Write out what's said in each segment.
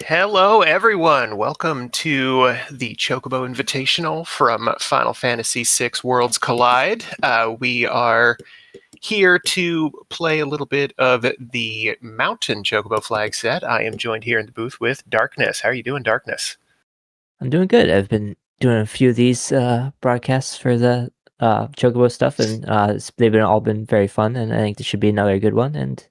Hello, everyone. Welcome to the Chocobo Invitational from Final Fantasy VI Worlds Collide. We are here to play a little bit of the Mountain Chocobo flag set. I am joined here in the booth with Darkness. How are you doing, Darkness? I'm doing good. I've been doing a few of these broadcasts for the Chocobo stuff, and they've all been very fun. And I think this should be another good one. And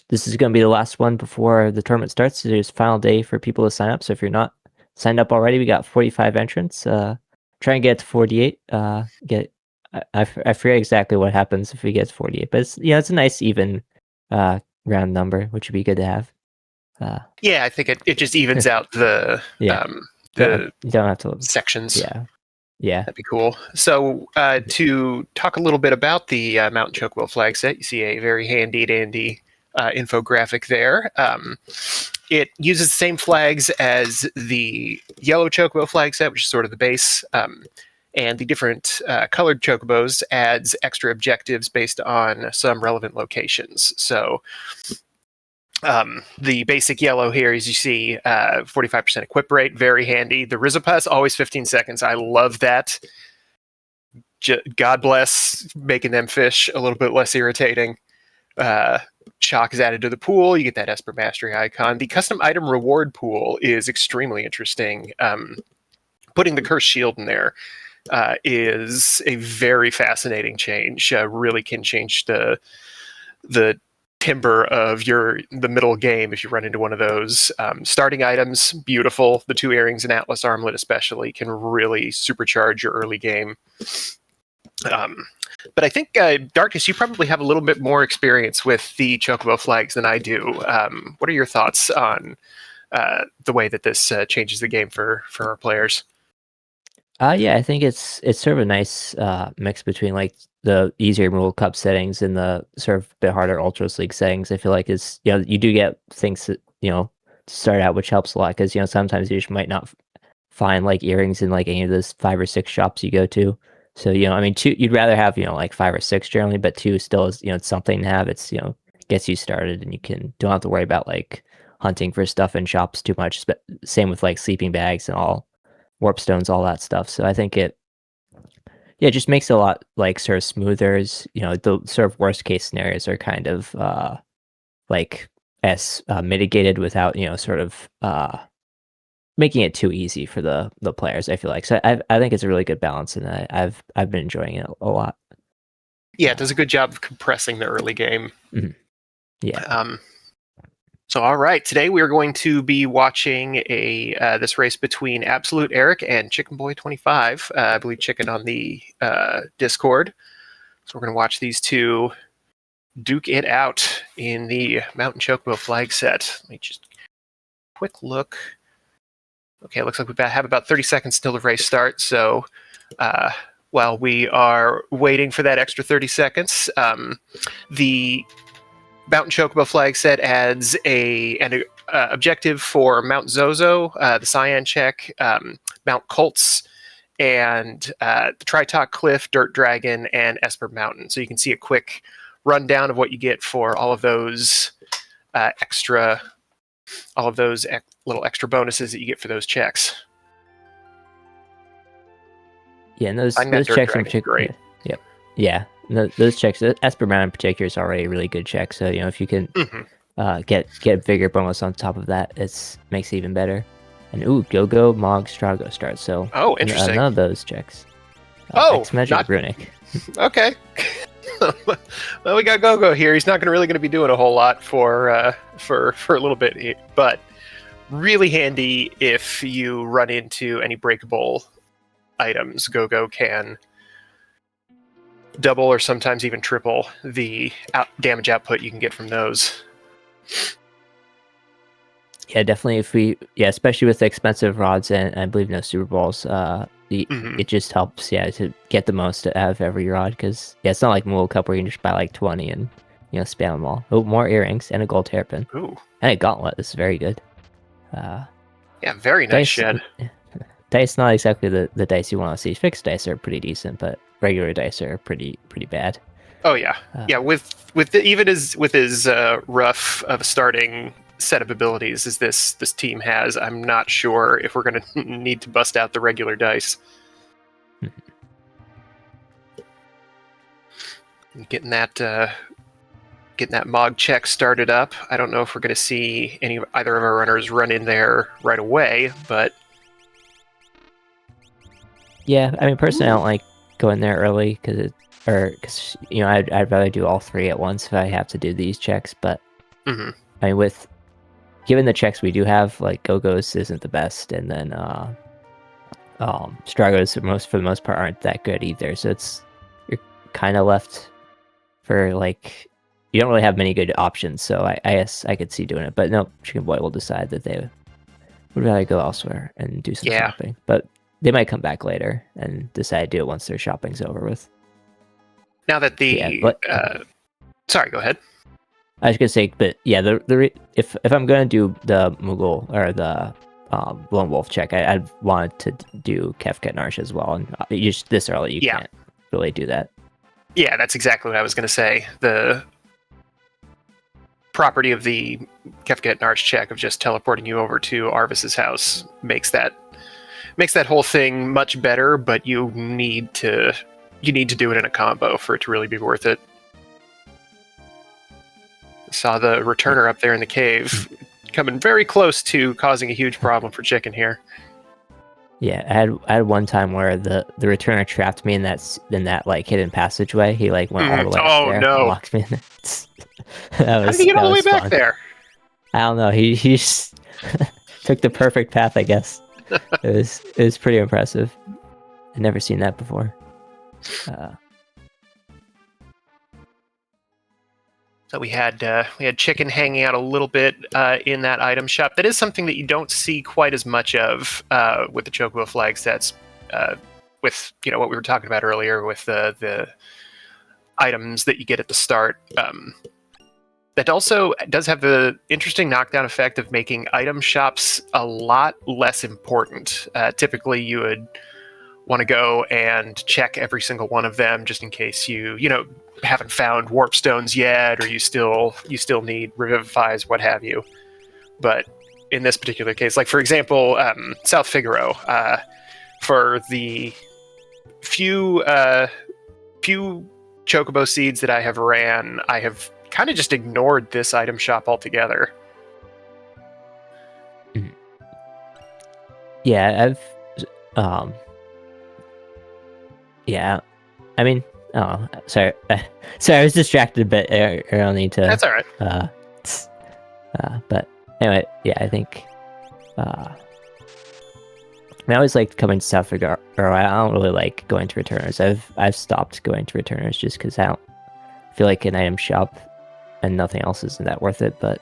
this is going to be the last one before the tournament starts. So there's final day for people to sign up. So if you're not signed up already, we got 45 entrants. Try and get to 48. I forget exactly what happens if we get to 48, but it's a nice even round number, which would be good to have. Yeah, I think it just evens out the Yeah, you don't have to. sections. Yeah. Yeah. That'd be cool. So, to talk a little bit about the Mountain Chocobo flag set, you see a very handy dandy infographic there. It uses the same flags as the yellow Chocobo flag set, which is sort of the base. And the different colored Chocobos adds extra objectives based on some relevant locations. So, the basic yellow here, as you see, 45% equip rate, very handy. The Rizopus, always 15 seconds. I love that. God bless making them fish a little bit less irritating. Shock is added to the pool. You get that Esper Mastery icon. The custom item reward pool is extremely interesting. Putting the Cursed Shield in there is a very fascinating change. Really can change the timber of the middle game if you run into one of those. Starting items, beautiful. The 2 earrings and Atlas Armlet especially can really supercharge your early game. But I think, Darkness, you probably have a little bit more experience with the Chocobo flags than I do. What are your thoughts on the way that this changes the game for our players? Yeah, I think it's sort of a nice mix between like the easier World Cup settings and the sort of bit harder Ultras League settings. I feel like you do get things that to start out, which helps a lot because sometimes you just might not find like earrings in like any of those 5 or 6 shops you go to. So I mean, two you'd rather have like 5 or 6 generally, but two still is it's something to have. It's gets you started, and you don't have to worry about like hunting for stuff in shops too much. Same with like sleeping bags and all warp stones, all that stuff. So I think it just makes it a lot like sort of smoother. The sort of worst case scenarios are kind of like as mitigated without sort of making it too easy for the players. I feel like I think it's a really good balance, and I've been enjoying it a lot. Yeah, it does a good job of compressing the early game. Mm-hmm. Yeah. So, all right, today we are going to be watching this race between Absolute Eric and Chicken Boy 25. I believe Chicken on the Discord. So we're going to watch these two duke it out in the Mountain Chocobo flag set. Let me just quick look. Okay, it looks like we have about 30 seconds till the race starts. So while we are waiting for that extra 30 seconds, the Mountain Chocobo flag set adds an objective for Mount Zozo, the Cyan check, Mount Colts, and the Tritok Cliff, Dirt Dragon, and Esper Mountain. So you can see a quick rundown of what you get for all of those little extra bonuses that you get for those checks. Yeah, and those checks in particular, great. Yep. Yeah, those checks, Esper Mountain in particular is already a really good check. So if you can get a bigger bonus on top of that, it makes it even better. And Go-Go, Mog, Strago start. So interesting. None of those checks. X-Magic, Runic. Okay. Well, we got Go-Go here. He's not really going to be doing a whole lot for a little bit, but really handy if you run into any breakable items. Go-Go can double or sometimes even triple the damage output you can get from those. Yeah, definitely. Especially with the expensive rods and I believe no Super Balls, it just helps, to get the most out of every rod, because it's not like World Cup where you can just buy like 20 and spam them all. Oh, more earrings and a gold hairpin. Ooh. And a gauntlet. This is very good. Yeah, very nice shed. Dice, not exactly the dice you want to see. Fixed dice are pretty decent, but regular dice are pretty bad. Oh yeah, with his rough of starting set of abilities as this team has, I'm not sure if we're going to need to bust out the regular dice. Getting that Mog check started up. I don't know if we're going to see either of our runners run in there right away, but Yeah, I mean, personally, I don't like going there early because I'd rather do all three at once if I have to do these checks. But mm-hmm. I mean, given the checks we do have, like Go-Go's isn't the best, and then Stragos for the most part aren't that good either. So you're kind of left for like you don't really have many good options. So I guess I could see doing it, but no, Chicken Boy will decide that they would rather go elsewhere and do some shopping. But they might come back later and decide to do it once their shopping's over with. Now that sorry, go ahead. I was gonna say, but yeah, if I'm gonna do the Mughal or the Lone Wolf check, I'd want to do Kefket Narsh as well, and this early you can't really do that. Yeah, that's exactly what I was gonna say. The property of the Kefket Narsh check of just teleporting you over to Arvis's house makes that whole thing much better, but you need to do it in a combo for it to really be worth it. Saw the returner up there in the cave coming very close to causing a huge problem for Chicken here. Yeah, I had one time where the returner trapped me in that like hidden passageway. He like went all the way up there and locked me in it. How did he get all the way back there? I don't know. He just took the perfect path, I guess. It was pretty impressive. I'd never seen that before. So we had Chicken hanging out a little bit in that item shop. That is something that you don't see quite as much of with the Chocobo flag sets. With what we were talking about earlier with the items that you get at the start. That also does have the interesting knockdown effect of making item shops a lot less important. Typically, you would want to go and check every single one of them just in case you haven't found warp stones yet, or you still need revivifies, what have you. But in this particular case, like for example, South Figaro, for the few Chocobo seeds that I have ran, I have kind of just ignored this item shop altogether. Yeah, yeah, I mean, oh, sorry, I was distracted a bit. I don't need to. That's all right. But anyway, yeah, I think. I always like coming to South Figaro. I don't really like going to returners. I've stopped going to returners just because I don't feel like an item shop and nothing else isn't that worth it. But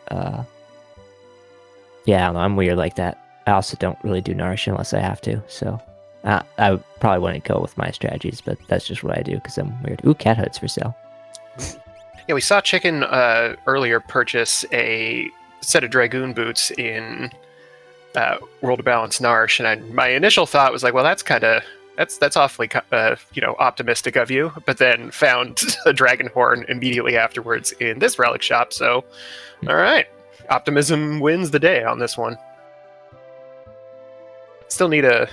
yeah, I don't know, I'm weird like that. I also don't really do nourish unless I have to. So I probably wouldn't go with my strategies, but that's just what I do because I'm weird. Ooh, cat hoods for sale. Yeah, we saw Chicken earlier purchase a set of Dragoon boots in World of Balance Narsh, and my initial thought was like, well, that's awfully optimistic of you. But then found a dragon horn immediately afterwards in this relic shop. So, all right, optimism wins the day on this one. Still need a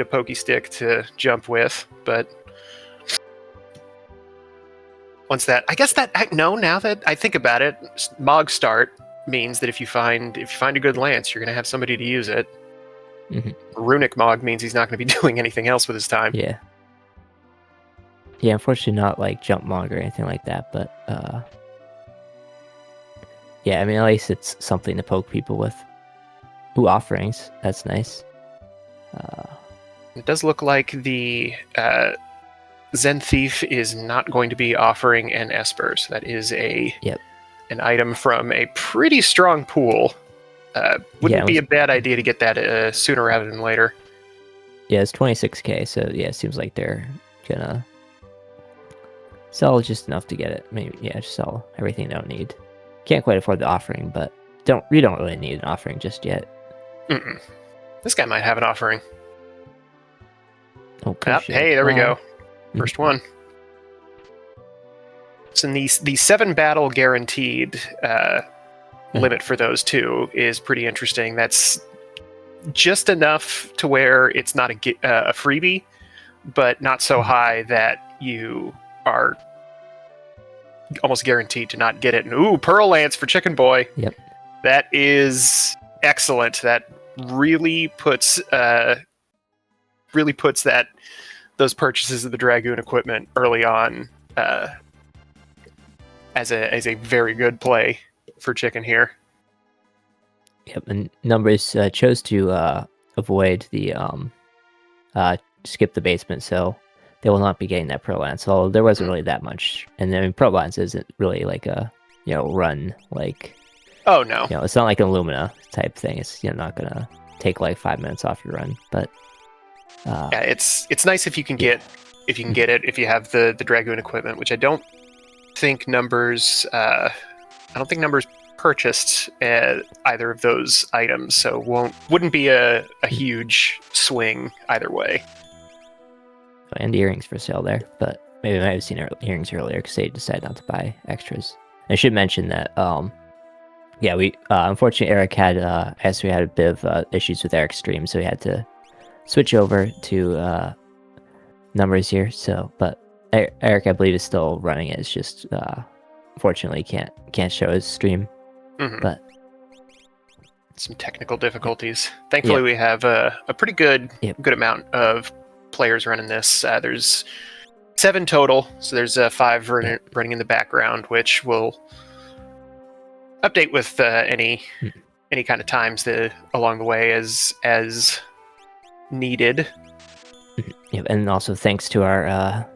pokey stick to jump with, but once that, I guess now that I think about it, Mog start means that if you find a good lance, you're gonna have somebody to use it. Mm-hmm. Runic Mog means he's not gonna be doing anything else with his time. Yeah, unfortunately not like jump Mog or anything like that, but yeah, I mean at least it's something to poke people with. Ooh, offerings, that's nice. It does look like the Zen Thief is not going to be offering an Esper, so that is an item from a pretty strong pool. Wouldn't be a bad idea to get that sooner rather than later. Yeah, it's 26k, so yeah, it seems like they're gonna sell just enough to get it. Maybe just sell everything they don't need. Can't quite afford the offering, but we don't really need an offering just yet. Mm-mm. This guy might have an offering. Oh, hey, there we go. First one. So in the 7 battle guaranteed limit for those two is pretty interesting. That's just enough to where it's not a freebie, but not so high that you are almost guaranteed to not get it. And ooh, Pearl Lance for Chicken Boy. Yep. That is excellent. That really puts that those purchases of the Dragoon equipment early on as a very good play for Chicken here. Yep, and Numbers chose to avoid the skip the basement, so they will not be getting that Pro Lance. So there wasn't really that much, and then Pro Lance isn't really like a run like. Oh no! It's not like an Illumina type thing. It's not gonna take like 5 minutes off your run, but yeah, it's nice if you can get it if you have the Dragoon equipment, which I don't think Numbers purchased either of those items, so wouldn't be a huge swing either way. And earrings for sale there, but maybe I might have seen earrings earlier because they decided not to buy extras. I should mention that we unfortunately Eric had we had a bit of issues with Eric's stream, so we had to switch over to Numbers here. So, but Eric, I believe, is still running it. It's just unfortunately can't show his stream. Mm-hmm. But some technical difficulties. Thankfully, we have a pretty good amount of players running this. There's 7 total, so there's 5 running in the background, which will update with any kind of times along the way as needed. Yep, and also thanks to our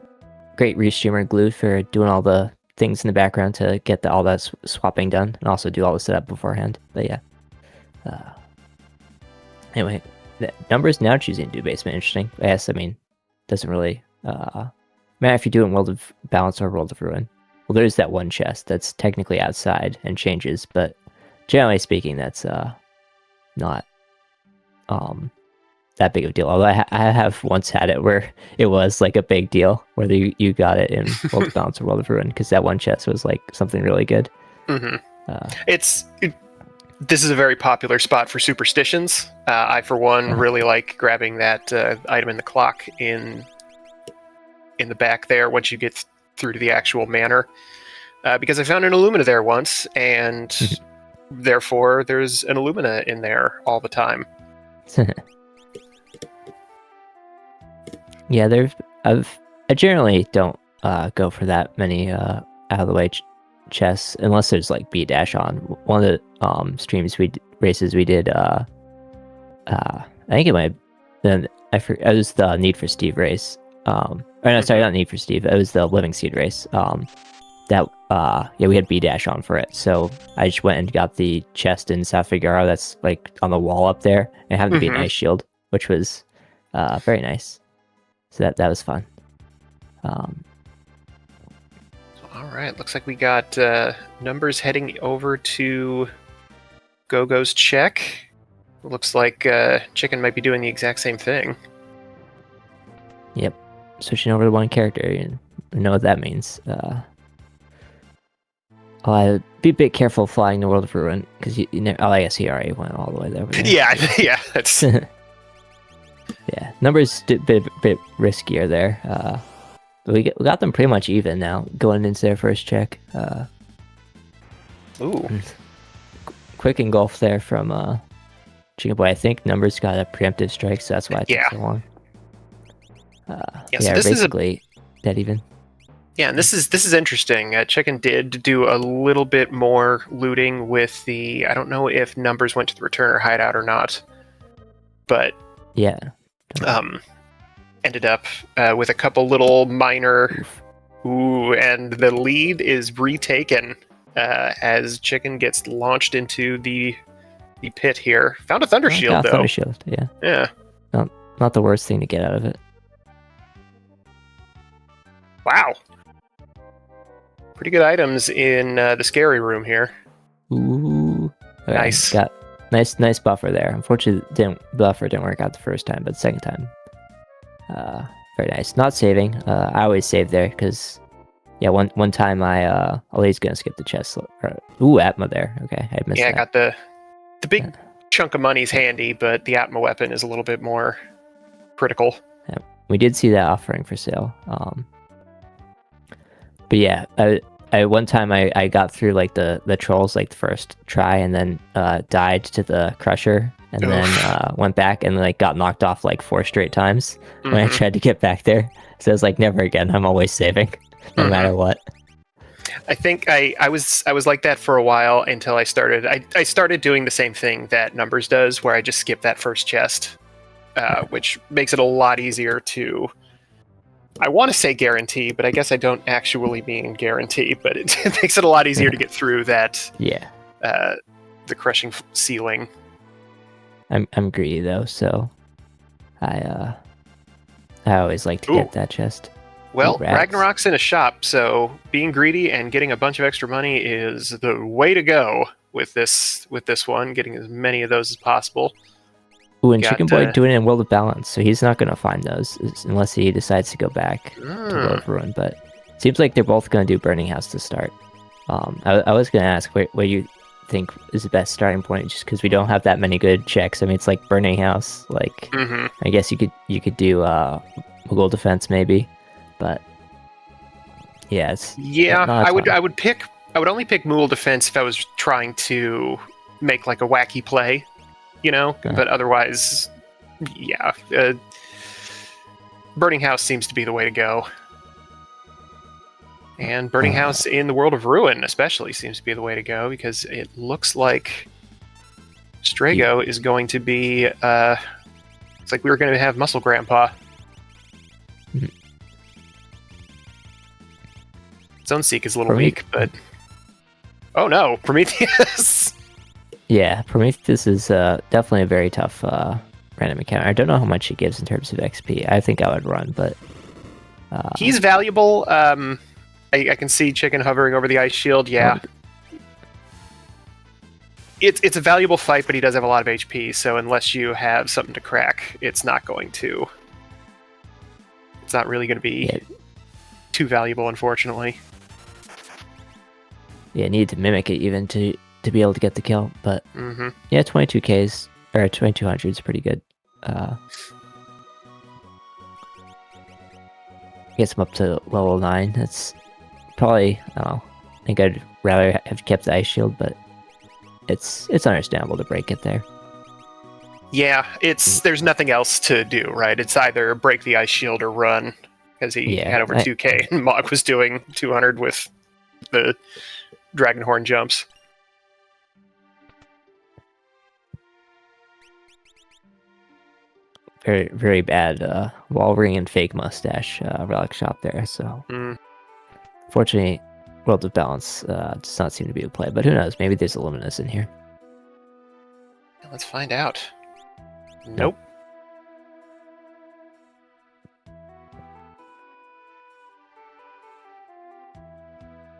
great restreamer Glued for doing all the things in the background to get all that swapping done, and also do all the setup beforehand. But yeah. Anyway, the Numbers now choosing to do basement. Interesting. Yes, I mean, doesn't really matter if you do it in World of Balance or World of Ruin. Well, there's that one chest that's technically outside and changes, but generally speaking, that's not that big of a deal. Although I have once had it where it was like a big deal, whether you got it in World of Balance or World of Ruin, because that one chest was like something really good. Mm-hmm. This is a very popular spot for superstitions. I, for one, really like grabbing that item in the clock in the back there once you get through to the actual manor, because I found an Illumina there once, and therefore there's an Illumina in there all the time. Yeah, I generally don't go for that many out of the way chests unless there's like B dash on. One of the races we did, I think it might then it was the Need for Steve race. Or no, sorry, not Need for Steve. It was the Living Seed race. We had B dash on for it, so I just went and got the chest in South Figaro that's like on the wall up there, and happened to be an ice shield, which was very nice. So that was fun. All right, looks like we got Numbers heading over to Gogo's check. Looks like Chicken might be doing the exact same thing. Yep, switching over to one character. You know what that means. I'll be a bit careful flying the World of Ruin, because you know. Oh, I guess he already went all the way there. Yeah, that's. Yeah, Numbers a bit riskier there. We got them pretty much even now, going into their first check. Ooh. Quick engulf there from Chicken Boy. I think Numbers got a preemptive strike, so that's why it took so long. So this basically dead even. Yeah, and this is interesting. Chicken did do a little bit more looting with the. I don't know if Numbers went to the returner hideout or not, but yeah. Ended up with a couple little minor. Ooh, and the lead is retaken as Chicken gets launched into the pit here. Found a Thunder Shield, though. Thunder Shield, yeah. Yeah. Not the worst thing to get out of it. Wow. Pretty good items in the scary room here. Ooh. Okay, nice. Got nice buffer there. Unfortunately, buffer didn't work out the first time, but the second time, very nice. Not saving. I always save there because Yeah, one time oh, he's gonna skip the chest. Ooh, Atma there. Okay, I missed Yeah, I that. got the big Yeah. chunk of money's handy, but the Atma weapon is a little bit more critical. Yeah. We did see that offering for sale. But yeah, I one time I got through like the trolls like the first try and then died to the crusher and then Oof. went back and like got knocked off like 4 straight times when I Mm-hmm. tried to get back there. So I was like, never again. I'm always saving, no Mm-hmm. matter what. I think I was like that for a while until I started doing the same thing that Numbers does, where I just skip that first chest, which makes it a lot easier to. I want to say guarantee, but I guess I don't actually mean guarantee. But it makes it a lot easier to get through that Yeah, the crushing ceiling. I'm greedy though, so I I always like to Ooh, get that chest. Ooh, well, rats. Ragnarok's in a shop, so being greedy and getting a bunch of extra money is the way to go with this one. Getting as many of those as possible. Ooh, We and got Chicken Boy doing it in World of Balance, so he's not gonna find those unless he decides to go back to World of Ruin. But it seems like they're both gonna do Burning House to start. I was gonna ask where you think is the best starting point, just because we don't have that many good checks. I mean, it's like Burning House. Like, mm-hmm. I guess you could do Mughal Defense maybe, but yeah, it's Yeah, not a ton. I would only pick Mool Defense if I was trying to make like a wacky play, you know. Uh, But otherwise, yeah, Burning House seems to be the way to go. And Burning uh, House in the World of Ruin, especially, seems to be the way to go because it looks like you, Strago is going to be. It's like we were going to have Muscle Grandpa. mhm. Zone Seek is a little Promet- weak, but oh no, Prometheus! yeah, Prometheus is definitely a very tough random encounter. I don't know how much it gives in terms of XP. I think I would run, but He's valuable. I can see Chicken hovering over the ice shield. oh, Yeah, it's a valuable fight, but he does have a lot of HP. So unless you have something to crack, it's not going to. It's not really going to be yeah, too valuable, unfortunately. yeah, need to mimic it even to be able to get the kill. But Mm-hmm. yeah, 22Ks or 2200 is pretty good. Gets him up to level 9. That's probably I think I'd rather have kept the ice shield, but it's understandable to break it there. Yeah, there's nothing else to do, right? It's either break the ice shield or run, because he Yeah, had over 2K, and Mog was doing 200 with the Dragonhorn jumps. very very bad wall ring and fake mustache relic shop there. So Mm. fortunately, World of Balance does not seem to be the play. But who knows? Maybe there's a Luminous in here. Let's find out. Nope. Nope.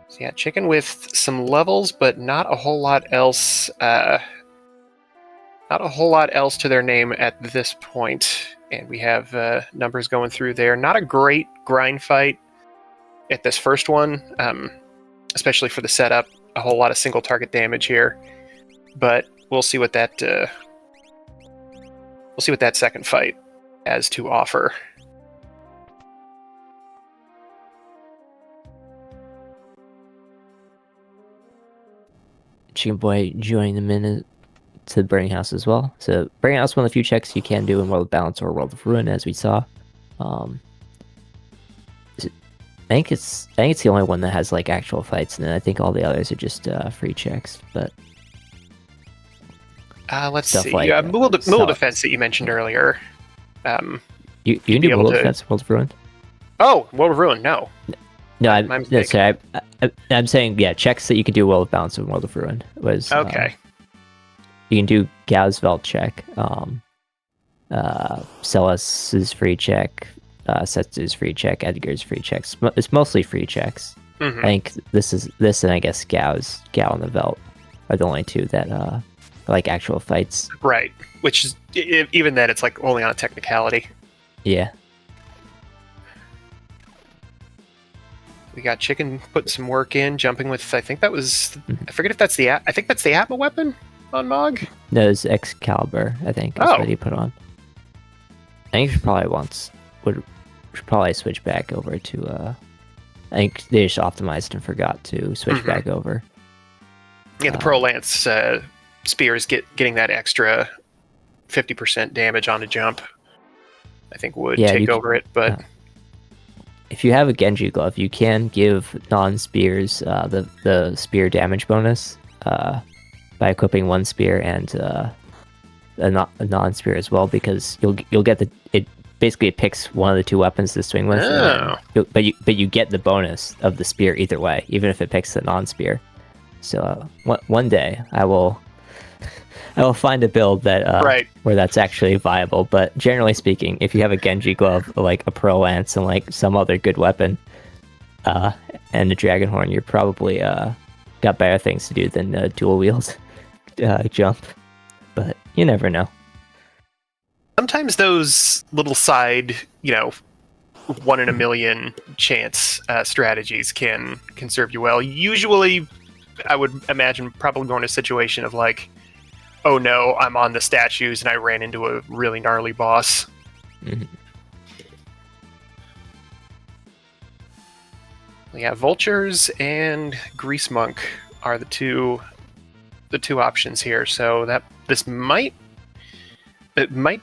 So yeah, Chicken with some levels, but not a whole lot else. Not a whole lot else to their name at this point. And we have numbers going through there. Not a great grind fight at this first one, especially for the setup. A whole lot of single target damage here, but we'll see what that second fight has to offer. Chicken Boy joining the minute to Burning House as well. So Burning House, one of the few checks you can do in World of Balance or World of Ruin, as we saw. I think it's the only one that has like actual fights, and then I think all the others are just free checks. But Let's stuff see. like Yeah, Mool Defense that you mentioned earlier. you You'd can be do able World of to. Defense, World of Ruin. Oh, World of Ruin. No, No, my no, mistake. sorry. I'm saying yeah, checks that you could do World of Balance and World of Ruin was Okay. you can do Gaussveld check. Celus's free check. Setsu's free check. Edgar's free checks. It's mostly free checks. Mm-hmm. I think this and I guess Gao and the Velt are the only two that are like actual fights. Right. Which is even then, it's like only on a technicality. Yeah. We got Chicken putting some work in, jumping with, I think that was, I forget if that's I think that's the Atma weapon on Mog. No, it's Excalibur, I think, is what he put on. I think he probably should probably switch back over to, I think they just optimized and forgot to switch back over. Yeah, the Pro Lance spears getting that extra 50% damage on a jump, I think would take over it, but... if you have a Genji glove, you can give non-spears the spear damage bonus by equipping one spear and a non-spear as well, because you'll get it basically picks one of the two weapons to swing with, but you get the bonus of the spear either way, even if it picks the non-spear. So one day I will find a build that where that's actually viable. But generally speaking, if you have a Genji glove, like a Pro Lance, and like some other good weapon, and a Dragon Horn, you're probably got better things to do than dual wield jump. But you never know. Sometimes those little side, 1 in a million chance strategies can serve you well. Usually, I would imagine probably more in a situation of like, oh no, I'm on the statues and I ran into a really gnarly boss. Yeah, Vultures and Grease Monk are the two options here. So this might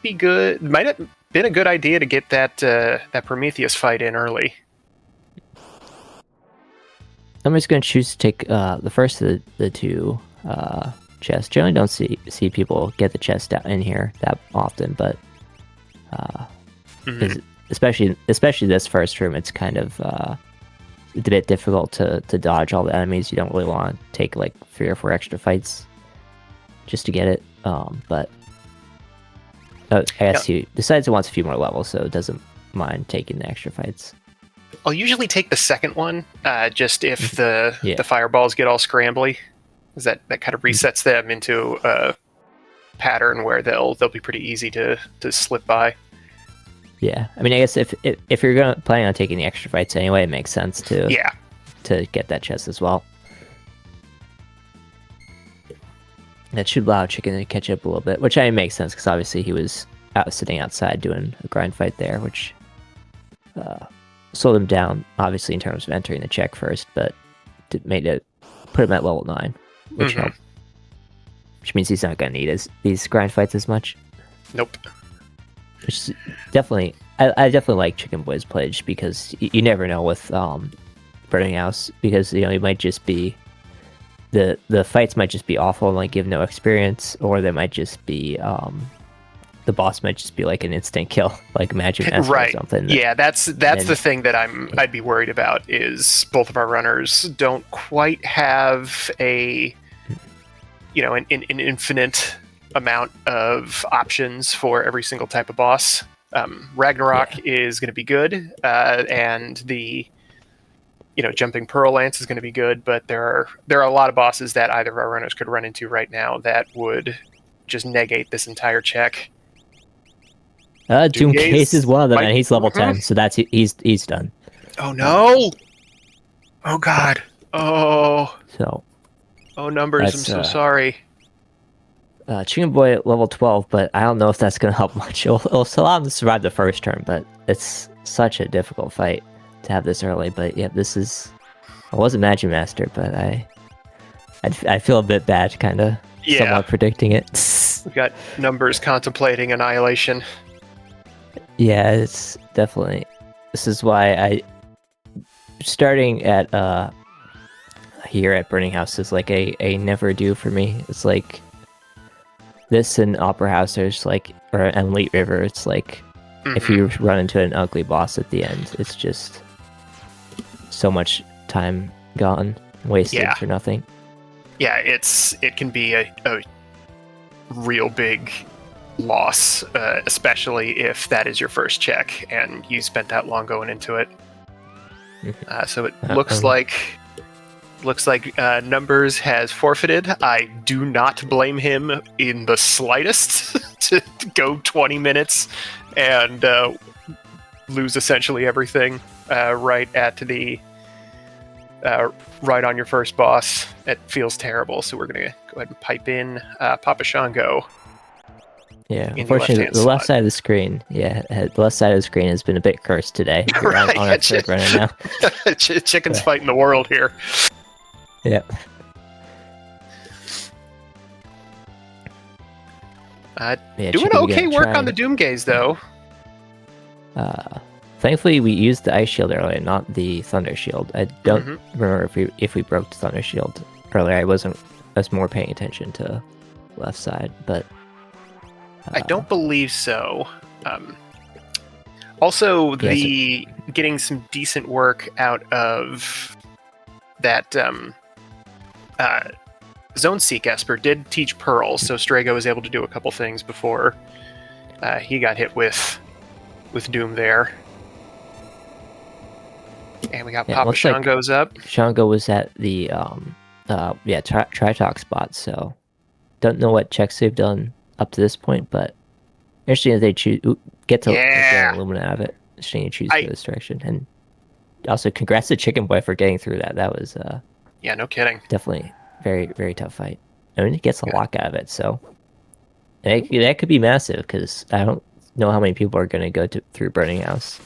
be good. Might have been a good idea to get that Prometheus fight in early. I'm just going to choose to take the first of the two chests. Generally don't see people get the chest out in here that often, but especially this first room, it's kind of a bit difficult to dodge all the enemies. You don't really want to take like 3 or 4 extra fights just to get it. But I guess he decides he wants a few more levels, so it doesn't mind taking the extra fights. I'll usually take the second one, just if the fireballs get all scrambly, because that kind of resets them into a pattern where they'll be pretty easy to slip by. Yeah, I mean, I guess if you're planning on taking the extra fights anyway, it makes sense to get that chest as well. That should allow Chicken to catch up a little bit, which I mean, makes sense because obviously he was sitting outside doing a grind fight there, which slowed him down, obviously, in terms of entering the check first, but put him at level 9, which helped. Which means he's not going to need these grind fights as much. Nope. Which is definitely, I definitely like Chicken Boy's play just because you never know with Burning House, because it might just be the fights might just be awful and like give no experience, or they might just be the boss might just be like an instant kill, like Magic Master or something. That's the thing that I'd be worried about is both of our runners don't quite have an infinite amount of options for every single type of boss. Ragnarok is going to be good, and the Jumping Pearl Lance is going to be good, but there are a lot of bosses that either of our runners could run into right now that would just negate this entire check. Doomgaze is one of them, and he's level 10, so that's he's done. Oh no! Oh god! Oh! Numbers, I'm so sorry. Chicken Boy at level 12, but I don't know if that's going to help much. It'll allow him to survive the first turn, but it's such a difficult fight to have this early. But yeah, I wasn't Magic Master, but I feel a bit bad kind of somewhat predicting it. We've got Numbers contemplating annihilation. Yeah, it's definitely, this is why starting at here at Burning House is like a never do for me. It's like this and Opera House, there's like, or Elite River, it's like if you run into an ugly boss at the end, it's just so much time gone, wasted for nothing. Yeah, it can be a real big loss, especially if that is your first check and you spent that long going into it. So it looks like Numbers has forfeited. I do not blame him in the slightest to go 20 minutes and lose essentially everything right at the right on your first boss. It feels terrible, so we're going to go ahead and pipe in Papa Shango. Yeah, in unfortunately, the left slot. side of the screen, the left side of the screen has been a bit cursed today. We're Right, on our third run now. Chicken's fighting the world here. Yep. Doing okay work on the Doomgaze, though. Thankfully, we used the Ice Shield earlier, not the Thunder Shield. I don't remember if we broke the Thunder Shield earlier. I was more paying attention to left side, but I don't believe so. Also, getting some decent work out of that Zone Seek Esper did teach Pearl, so Strago was able to do a couple things before he got hit with Doom there. And we got Papa Shango's up. Shango was at the Tritalk spot, so don't know what checks they've done up to this point, but interesting that they get an Illumina out of it. Interesting to choose for this direction. And also congrats to Chicken Boy for getting through that. That was no kidding. Definitely very, very tough fight. I mean, he gets a lock out of it, so that could be massive because I don't know how many people are going to go through Burning House,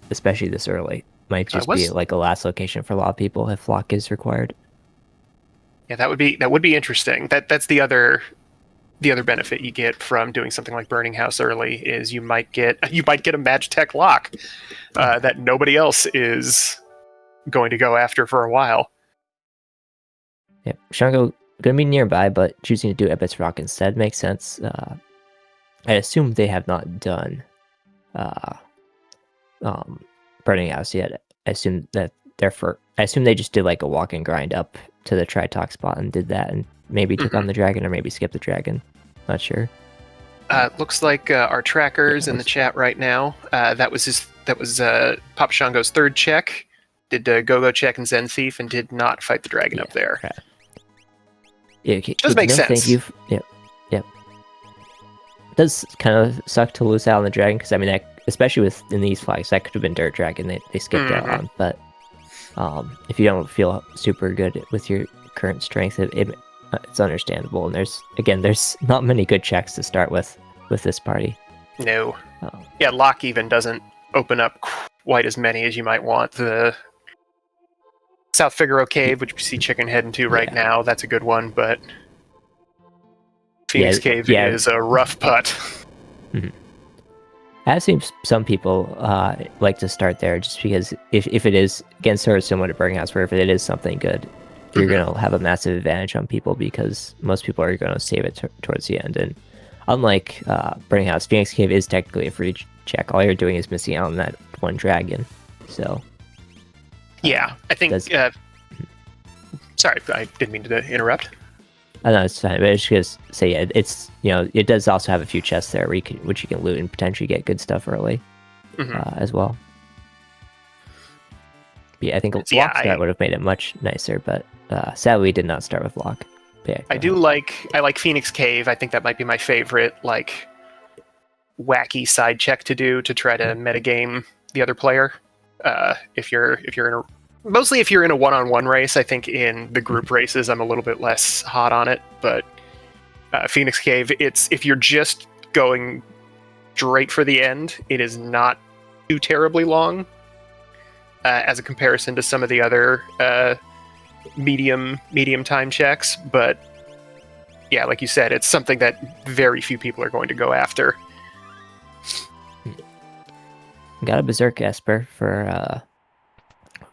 especially this early. Might just be like a last location for a lot of people if lock is required. Yeah, that would be interesting. That's the other benefit you get from doing something like Burning House early is you might get a Magitech lock that nobody else is going to go after for a while. Yep, Shango going to be nearby, but choosing to do Ebit's Rock instead makes sense. I assume they have not done Burning House yet. I assume that I assume they just did like a walk and grind up to the Tritalk spot and did that, and maybe took on the dragon or maybe skipped the dragon. Not sure. Looks like our trackers in the chat right now. That was Papa Shango's third check. Did Go-Go check and Zen Thief and did not fight the dragon up there. Right. Yeah, okay. Does make sense. Thank you. Yep. It does kind of suck to lose out on the dragon because I mean, especially in these flags, that could have been Dirt Dragon. They skipped out on, but if you don't feel super good with your current strength, it's understandable. And there's not many good checks to start with this party. No. Lock even doesn't open up quite as many as you might want. The South Figaro Cave, which we see Chicken heading to right now, that's a good one, but Phoenix Cave is a rough putt. Mm-hmm. I've seen some people like to start there just because if it is, again, sort of similar to Burning House, where if it is something good, you're going to have a massive advantage on people because most people are going to save it towards the end. And unlike Burning House, Phoenix Cave is technically a free check. All you're doing is missing out on that one dragon. So, I think... sorry, I didn't mean to interrupt. I know it's fine, but I was just gonna say, it's it does also have a few chests there which you can loot and potentially get good stuff early, as well. But I think lock start would have made it much nicer, but sadly we did not start with lock. I like Phoenix Cave. I think that might be my favorite wacky side check to do to try to metagame the other player. If you're in a Mostly if you're in a one-on-one race. I think in the group races I'm a little bit less hot on it, but Phoenix Cave, if you're just going straight for the end, it is not too terribly long as a comparison to some of the other medium time checks, but like you said, it's something that very few people are going to go after. Got a Berserk Esper for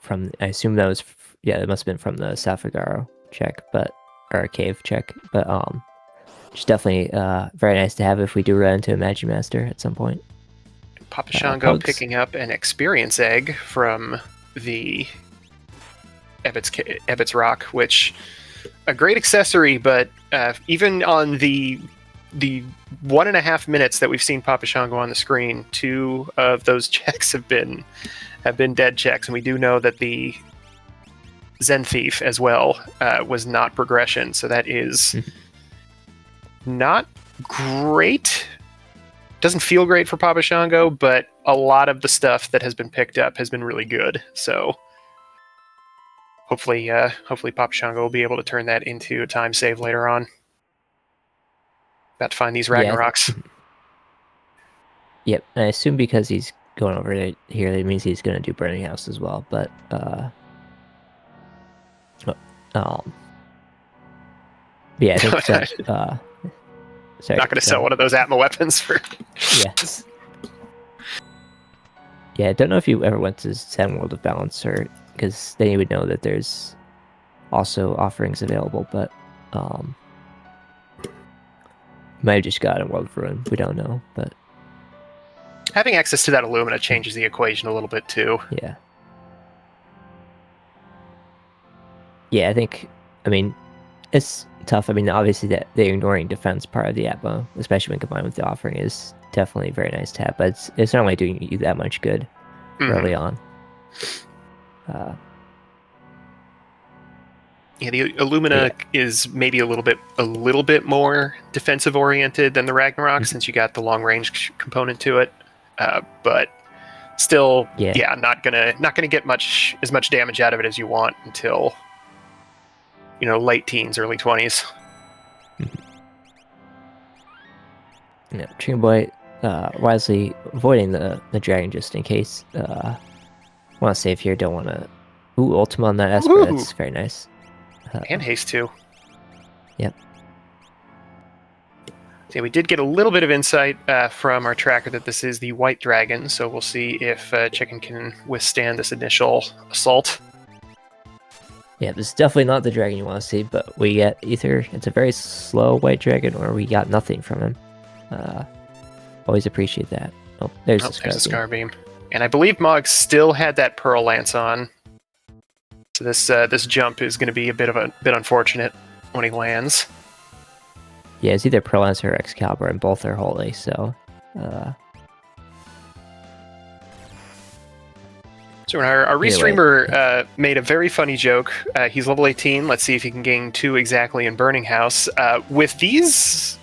from, I assume that was, it must have been from the South Figaro check, or cave check, but it's definitely very nice to have if we do run into a Magimaster at some point. Papa Shango picking up an experience egg from the Ebit's Rock, which a great accessory, but even on the 1.5 minutes that we've seen Papa Shango on the screen, 2 of those checks have been dead checks, and we do know that the Zen Thief as well was not progression, so that is not great. doesn't feel great for Papa Shango, but a lot of the stuff that has been picked up has been really good. So hopefully Papa Shango will be able to turn that into a time save later on. About to find these Ragnaroks. Yep, and I assume because he's going over here, that means he's going to do Burning House as well. But yeah, I think that. Sorry, not going to sell one of those Atma weapons for. Yes. Yeah, I don't know if you ever went to Zen World of Balance, or because then you would know that there's also offerings available, but might have just got in World of Ruin. We don't know, but having access to that Illumina changes the equation a little bit too. Yeah. Yeah, I mean, it's tough. I mean, obviously that the ignoring defense part of the Atmo, especially when combined with the offering, is definitely very nice to have, but it's not really doing you that much good early on. Yeah, the Illumina is maybe a little bit more defensive oriented than the Ragnarok, since you got the long range component to it. But still, not gonna get as much damage out of it as you want until late teens, early 20s. Yeah, Chicken Boy wisely avoiding the dragon just in case. Want to save here, don't want to. Ooh, Ultima on that Esper, that's very nice. And haste too. Yep. So we did get a little bit of insight from our tracker that this is the white dragon, so we'll see if Chicken can withstand this initial assault. Yeah, this is definitely not the dragon you want to see, but we get either it's a very slow white dragon or we got nothing from him. Always appreciate that. Oh, there's a Scar Beam. And I believe Mog still had that Pearl Lance on. So this jump is going to be a bit unfortunate when he lands. Yeah, it's either Pearl Lance or Excalibur, and both are holy, so... So our restreamer made a very funny joke. He's level 18. Let's see if he can gain 2 exactly in Burning House. With these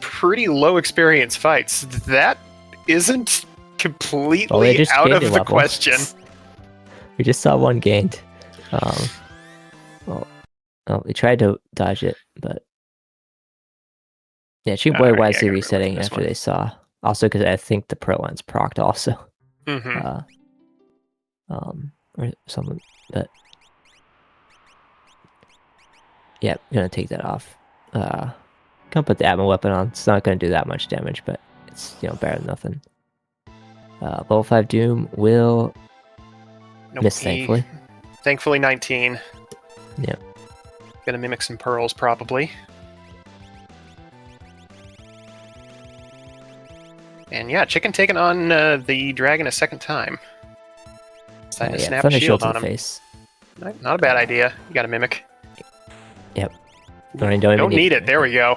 pretty low experience fights, that isn't completely out of the question. We just saw one gained. We tried to dodge it, but yeah, Chicken Boy wisely resetting after they saw. Also, because I think the Pearl Lance procced also. Or something, but yeah, gonna take that off. Gonna put the Atma weapon on. It's not gonna do that much damage, but it's better than nothing. Level 5 Doom will miss, thankfully. Thankfully 19. Yeah. Gonna mimic some pearls, probably. And yeah, Chicken taking on the dragon a second time. Decided to snap a shield on him. Face. Not a bad idea. You got to mimic. Yep. Don't need it. There we go.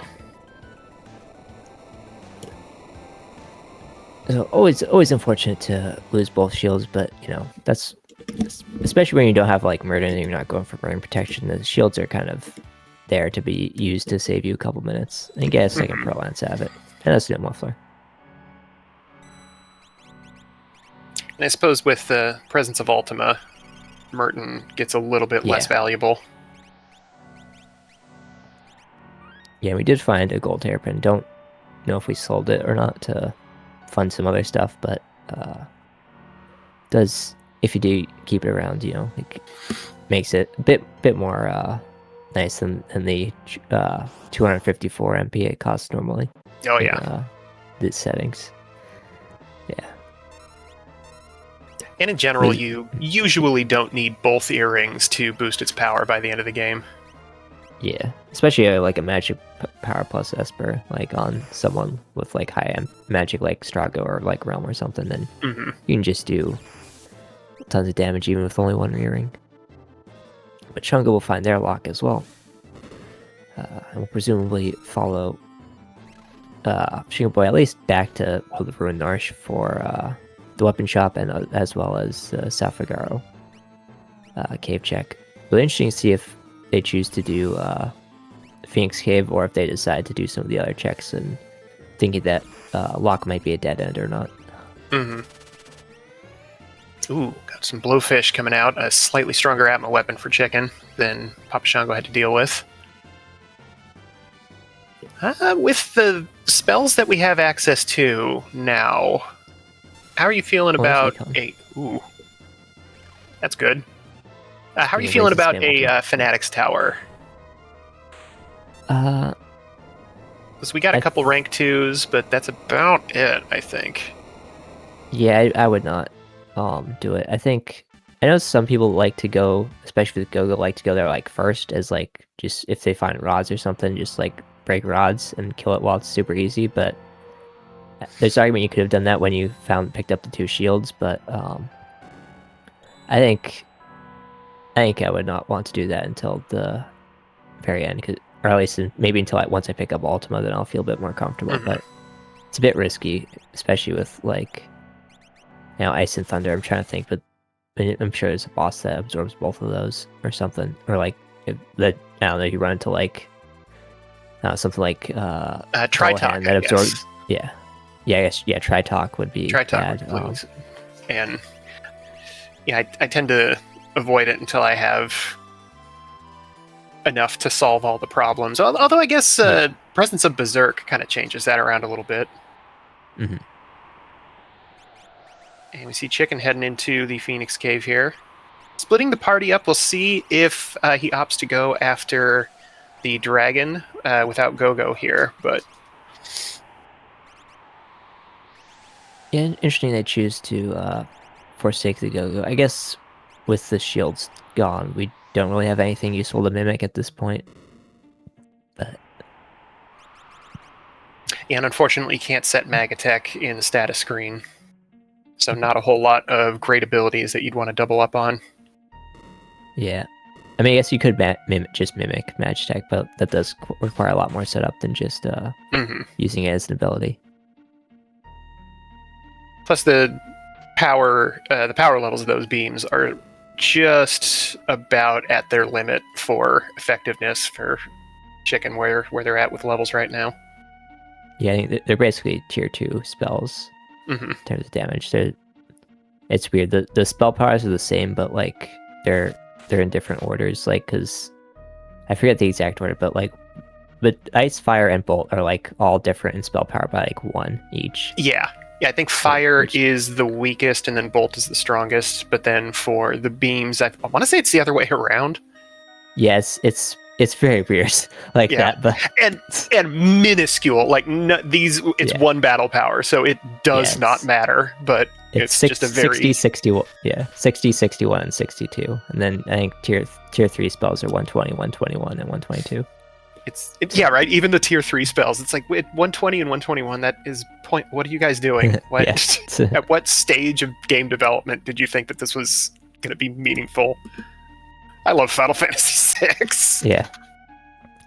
So always unfortunate to lose both shields, but that's especially when you don't have like Murder and you're not going for burn protection. The shields are kind of there to be used to save you a couple minutes and get a second Pearl Lance out of it, and that's no muffler. And I suppose with the presence of Ultima, Merton gets a little bit less valuable. Yeah, we did find a gold hairpin. Don't know if we sold it or not to fund some other stuff, but does, if you do keep it around, like makes it a bit more nice than the 254 MP it costs normally. Oh yeah. These settings. Yeah. And in general, you usually don't need both earrings to boost its power by the end of the game. Yeah, especially like a magic power plus Esper, like on someone with like high magic like Strago or like Realm or something, then you can just do tons of damage even with only one earring. But Chunga will find their lock as well. And will presumably follow Chicken Boy at least back to the Ruined Narsh for the weapon shop, and as well as the Safagaro cave check. Really interesting to see if they choose to do Phoenix Cave or if they decide to do some of the other checks and thinking that lock might be a dead end or not. Mm-hmm. Ooh, got some blowfish coming out. A slightly stronger Atma weapon for Chicken than Papa Shango had to deal with. With the spells that we have access to now, how are you feeling about a... Ooh, that's good. How are you feeling about a Fanatics Tower? Because we got a couple rank 2s, but that's about it, I think. Yeah, I would not do it. I know some people like to go, especially with Go-Go, like to go there like first as like just if they find rods or something, just like break rods and kill it while it's super easy. But there's an argument you could have done that when you picked up the 2 shields. But I think I would not want to do that until the very end, or at least maybe until once I pick up Ultima, then I'll feel a bit more comfortable. Mm-hmm. But it's a bit risky, especially with like Ice and Thunder. I'm trying to think, but I'm sure there's a boss that absorbs both of those or something, or like that. I don't know. You run into like something like Tritalk that absorbs. Yeah, I guess Tritalk would be bad. And yeah, I tend to avoid it until I have enough to solve all the problems. Although I guess Presence of Berserk kind of changes that around a little bit. Mm-hmm. And we see Chicken heading into the Phoenix Cave here. Splitting the party up, we'll see if he opts to go after the dragon without Go-Go here, but... Yeah, interesting they choose to forsake the Go-Go. I guess with the shields gone, we don't really have anything useful to mimic at this point. But... And unfortunately, you can't set Mag Attack in the status screen. So not a whole lot of great abilities that you'd want to double up on. Yeah. I mean, I guess you could just mimic Magitech, but that does require a lot more setup than just using it as an ability. Plus, the power levels of those beams are just about at their limit for effectiveness for Chicken, where they're at with levels right now. Yeah, I think they're basically tier 2 spells in terms of damage. It's weird. The spell powers are the same, but like they're in different orders. Like, because I forget the exact order, but Ice, Fire, and Bolt are like all different in spell power by like 1 each. Yeah, I think Fire is the weakest, and then Bolt is the strongest. But then for the beams, I want to say it's the other way around. Yes, it's very weird that, but and minuscule. Like it's one battle power, so it does not matter. But it's just a very 60, 61, 60, 61, and 62, and then I think tier 3 spells are 120, 121, and 122. It's right. Even the tier 3 spells, it's like 120 and 121. That is point. What are you guys doing? What at what stage of game development did you think that this was going to be meaningful? I love Final Fantasy VI. Yeah.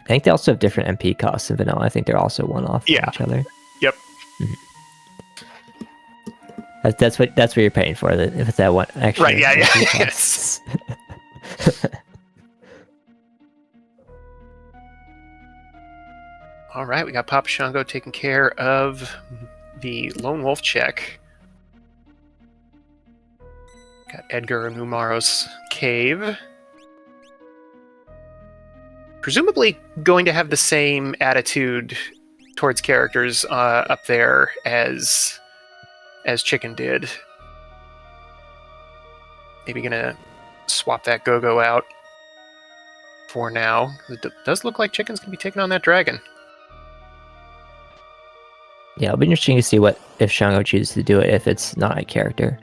I think they also have different MP costs in vanilla. I think they're also one-off from each other. Yep. Mm-hmm. That's what you're paying for. If it's that one, actually. Right. Yeah. Yes. All right, we got Papa Shango taking care of the Lone Wolf check. Got Edgar and Umaro's cave. Presumably going to have the same attitude towards characters up there as Chicken did. Maybe gonna swap that Go-Go out for now. It does look like Chicken's gonna be taking on that dragon. Yeah, it'll be interesting to see if Shango chooses to do it if it's not a character,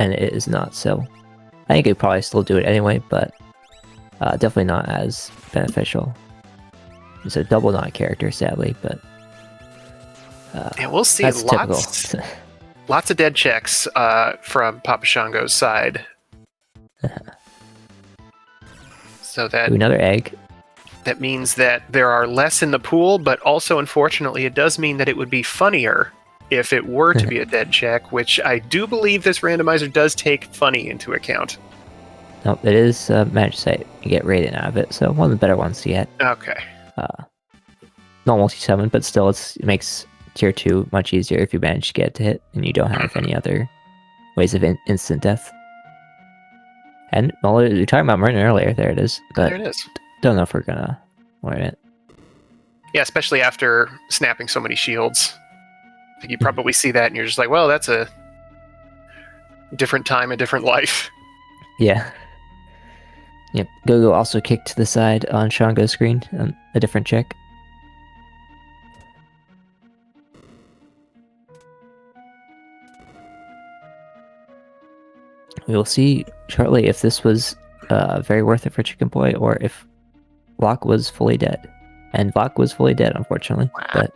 and it is not. So I think he'd probably still do it anyway, but definitely not as beneficial. It's a double not character, sadly, but and we'll see lots of dead checks from Papa Shango's side. So that another egg. That means that there are less in the pool, but also, unfortunately, it does mean that it would be funnier if it were to be a dead check, which I do believe this randomizer does take funny into account. Nope, it is Magic Site. You get rating out of it, so one of the better ones to get. Okay. Not multi-summon, but still it makes tier 2 much easier if you manage to get to hit and you don't have any other ways of instant death. And well, we were talking about Merton earlier. There it is. But there it is. Don't know if we're gonna learn it. Yeah, especially after snapping so many shields. I think you probably see that and you're just like, well, that's a different time, a different life. Yeah. Yep. Gogo also kicked to the side on Shango's screen on a different check. We will see shortly if this was very worth it for Chicken Boy or if Vok was fully dead. And Vok was fully dead, unfortunately. Wow. But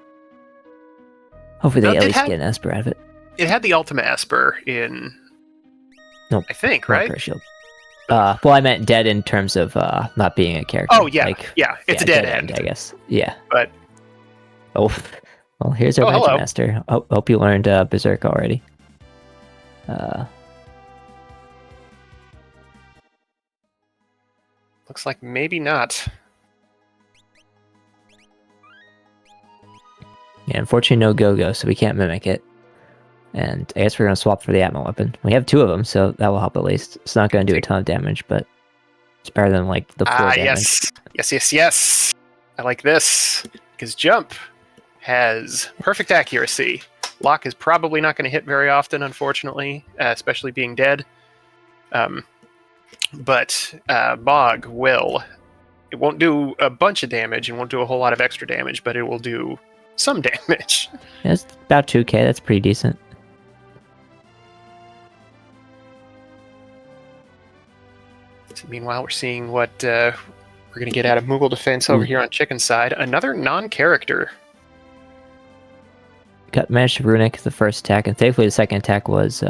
hopefully they No, at least get an Esper out of it. It had the ultimate Esper in... Nope. I think, right? Shield. Well, I meant dead in terms of not being a character. Oh, yeah. It's a dead end, I guess. Yeah. But... Oh, well, here's our Magic Master. Hope you learned Berserk already. Looks like maybe not. Yeah, unfortunately no Go-Go, so we can't mimic it. And I guess we're going to swap for the Atma weapon. We have 2 of them, so that will help at least. It's not going to do a ton of damage, but it's better than like the 4 damage. Yes. I like this, because Jump has perfect accuracy. Lock is probably not going to hit very often, unfortunately, especially being dead. But Bog will. It won't do a bunch of damage and won't do a whole lot of extra damage, but it will do some damage. Yeah, it's about 2k, that's pretty decent. So meanwhile, we're seeing what we're going to get out of Moogle Defense over here on Chicken's side. Another non-character. Managed to runic the first attack, and thankfully the second attack was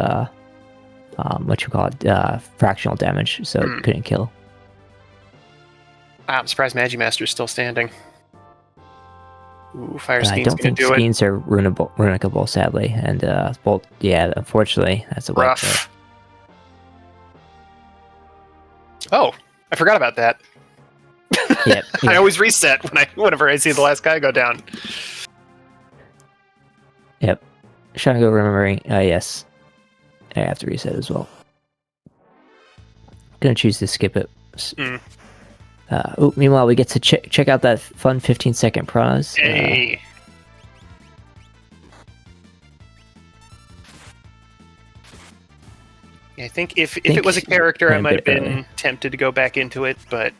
fractional damage, so it couldn't kill. I'm surprised Magimaster is still standing. Ooh, Fire Skeen's I don't think Skeens are runicable, sadly, and Bolt. Yeah, unfortunately, that's a rough. Oh, I forgot about that. Yep. I always reset whenever I see the last guy go down. Yep. Shango remembering. Yes. I have to reset as well. Gonna choose to skip it. Meanwhile, we get to check out that fun 15-second Praws. Hey. I think if it was a character, I might have been tempted to go back into it, but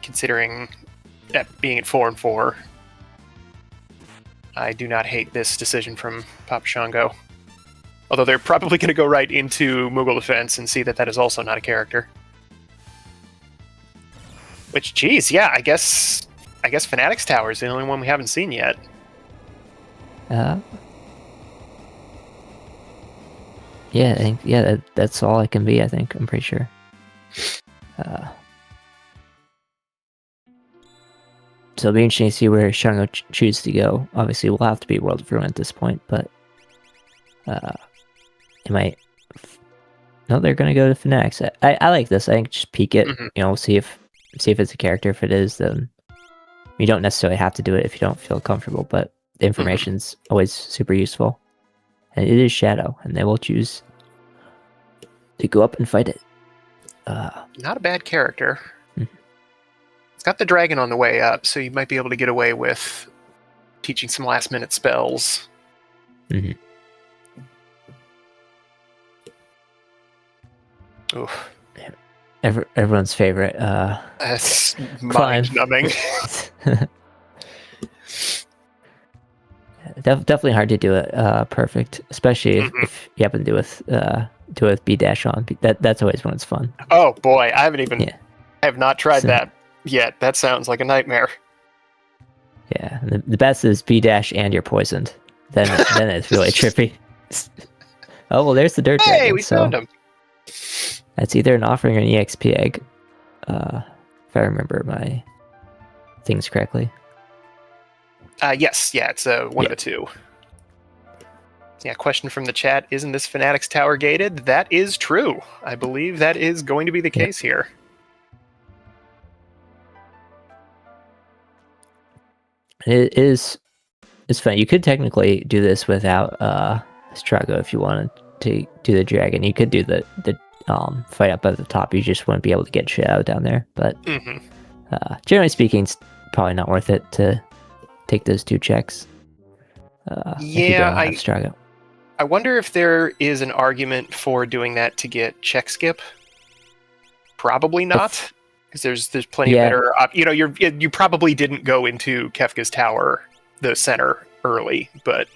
considering that being at 4-4, I do not hate this decision from Papa Shango. Although they're probably going to go right into Moogle Defense and see that that is also not a character. Which, geez, yeah, I guess Fanatics Tower is the only one we haven't seen yet. Yeah, I think that's all it can be. I think I'm pretty sure. So it'll be interesting to see where Shango chooses to go. Obviously, we'll have to be World of Ruin at this point, but it might. No, they're gonna go to Fanatics. I like this. I think just peek it. See if it's a character. If it is, then you don't necessarily have to do it if you don't feel comfortable. But the information's always super useful. And it is Shadow, and they will choose to go up and fight it. Not a bad character. It's got the dragon on the way up, so you might be able to get away with teaching some last-minute spells. Oof. Everyone's favorite. That's mind-numbing. Definitely hard to do it perfect, especially if you happen to do with B dash on. That's always when it's fun. Oh boy, I have not tried that yet. That sounds like a nightmare. Yeah, the best is B dash and you're poisoned. Then it's really trippy. Oh well, there's the dirt dragon. Hey, we found him. That's either an offering or an EXP egg, if I remember my things correctly. Yes, it's one of the two. Yeah, question from the chat, isn't this Fanatics Tower gated? That is true. I believe that is going to be the case here. It is it's fun. You could technically do this without Strago if you wanted to do the dragon. You could do the fight up at the top. You just wouldn't be able to get shit out down there. But generally speaking, it's probably not worth it to take those 2 checks if you don't have Strago. I wonder if there is an argument for doing that to get check skip. Probably not, because there's plenty of better. You probably didn't go into Kefka's Tower, the center, early, but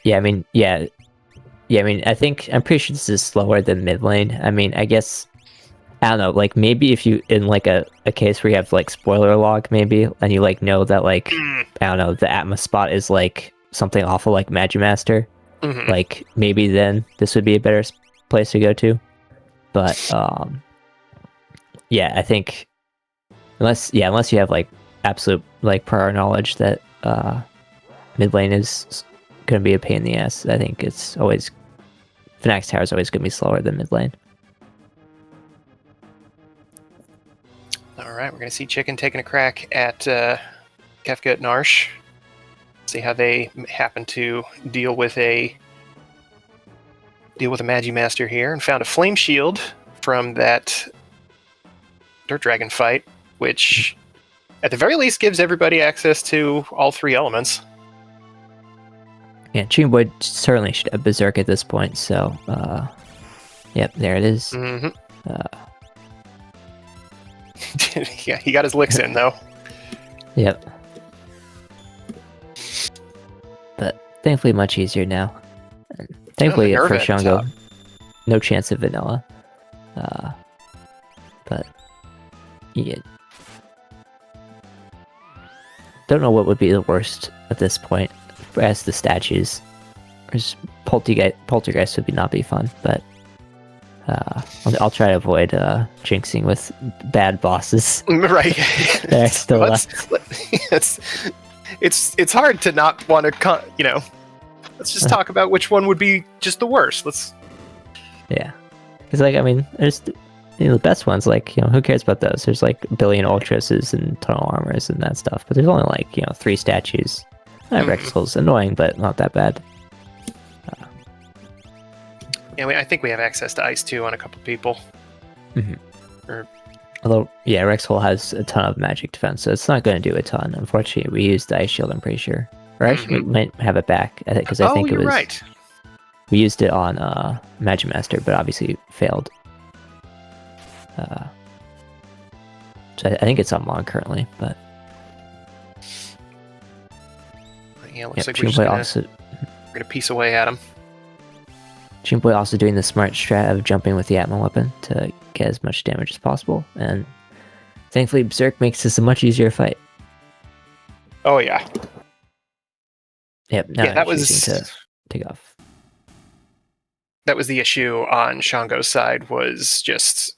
I mean, I think I'm pretty sure this is slower than mid lane. I mean, I guess I don't know. Like maybe if you in like a case where you have like spoiler log, maybe, and you like know that like I don't know, the Atma spot is like something awful like Magimaster. Like maybe then this would be a better place to go to. But I think unless you have like absolute like prior knowledge that mid lane is going to be a pain in the ass, I think it's always Fnax Tower is always going to be slower than mid lane. All right, we're going to see Chicken taking a crack at Kefka at Narsh. See how they happen to deal with a Magimaster here, and found a Flame Shield from that Dirt Dragon fight, which at the very least gives everybody access to all 3 elements. Yeah, Chicken certainly should have Berserk at this point, so yep, there it is. Yeah, he got his licks in, though. Yep. But thankfully much easier now. Thankfully for Shango, no chance of vanilla. But yeah, don't know what would be the worst at this point as the statues. Poltergeist would not be fun, but I'll try to avoid jinxing with bad bosses. Right. They're still left. It's hard to not want to, let's just talk about which one would be just the worst. Yeah. Because, like, I mean, there's the best ones, like, who cares about those? There's, like, a billion Ultrases and tunnel armors and that stuff. But there's only, like, 3 statues. Rexel's annoying, but not that bad. Yeah, I think we have access to Ice, too, on a couple people. Although, yeah, Rexel has a ton of magic defense, so it's not going to do a ton. Unfortunately, we used the Ice Shield, I'm pretty sure. Or actually, we might have it back, because I think it was... right. We used it on Magimaster, but obviously failed. So I think it's on Mon currently, but... Yeah, looks like we're going to piece away at him. Jinboy also doing the smart strat of jumping with the Atma weapon to get as much damage as possible, and thankfully Berserk makes this a much easier fight. Oh yeah. Yep, now that was to take off. That was the issue on Shango's side, was just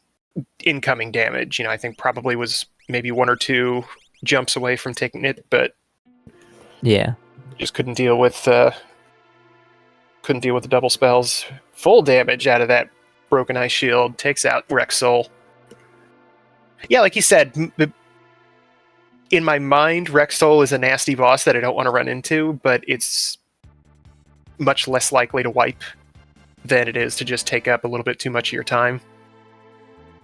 incoming damage. I think probably was maybe 1 or 2 jumps away from taking it, but yeah, just couldn't deal with the double spells. Full damage out of that broken Ice Shield, takes out Rexel. Yeah, like you said, in my mind, Rexel is a nasty boss that I don't want to run into, but it's much less likely to wipe than it is to just take up a little bit too much of your time.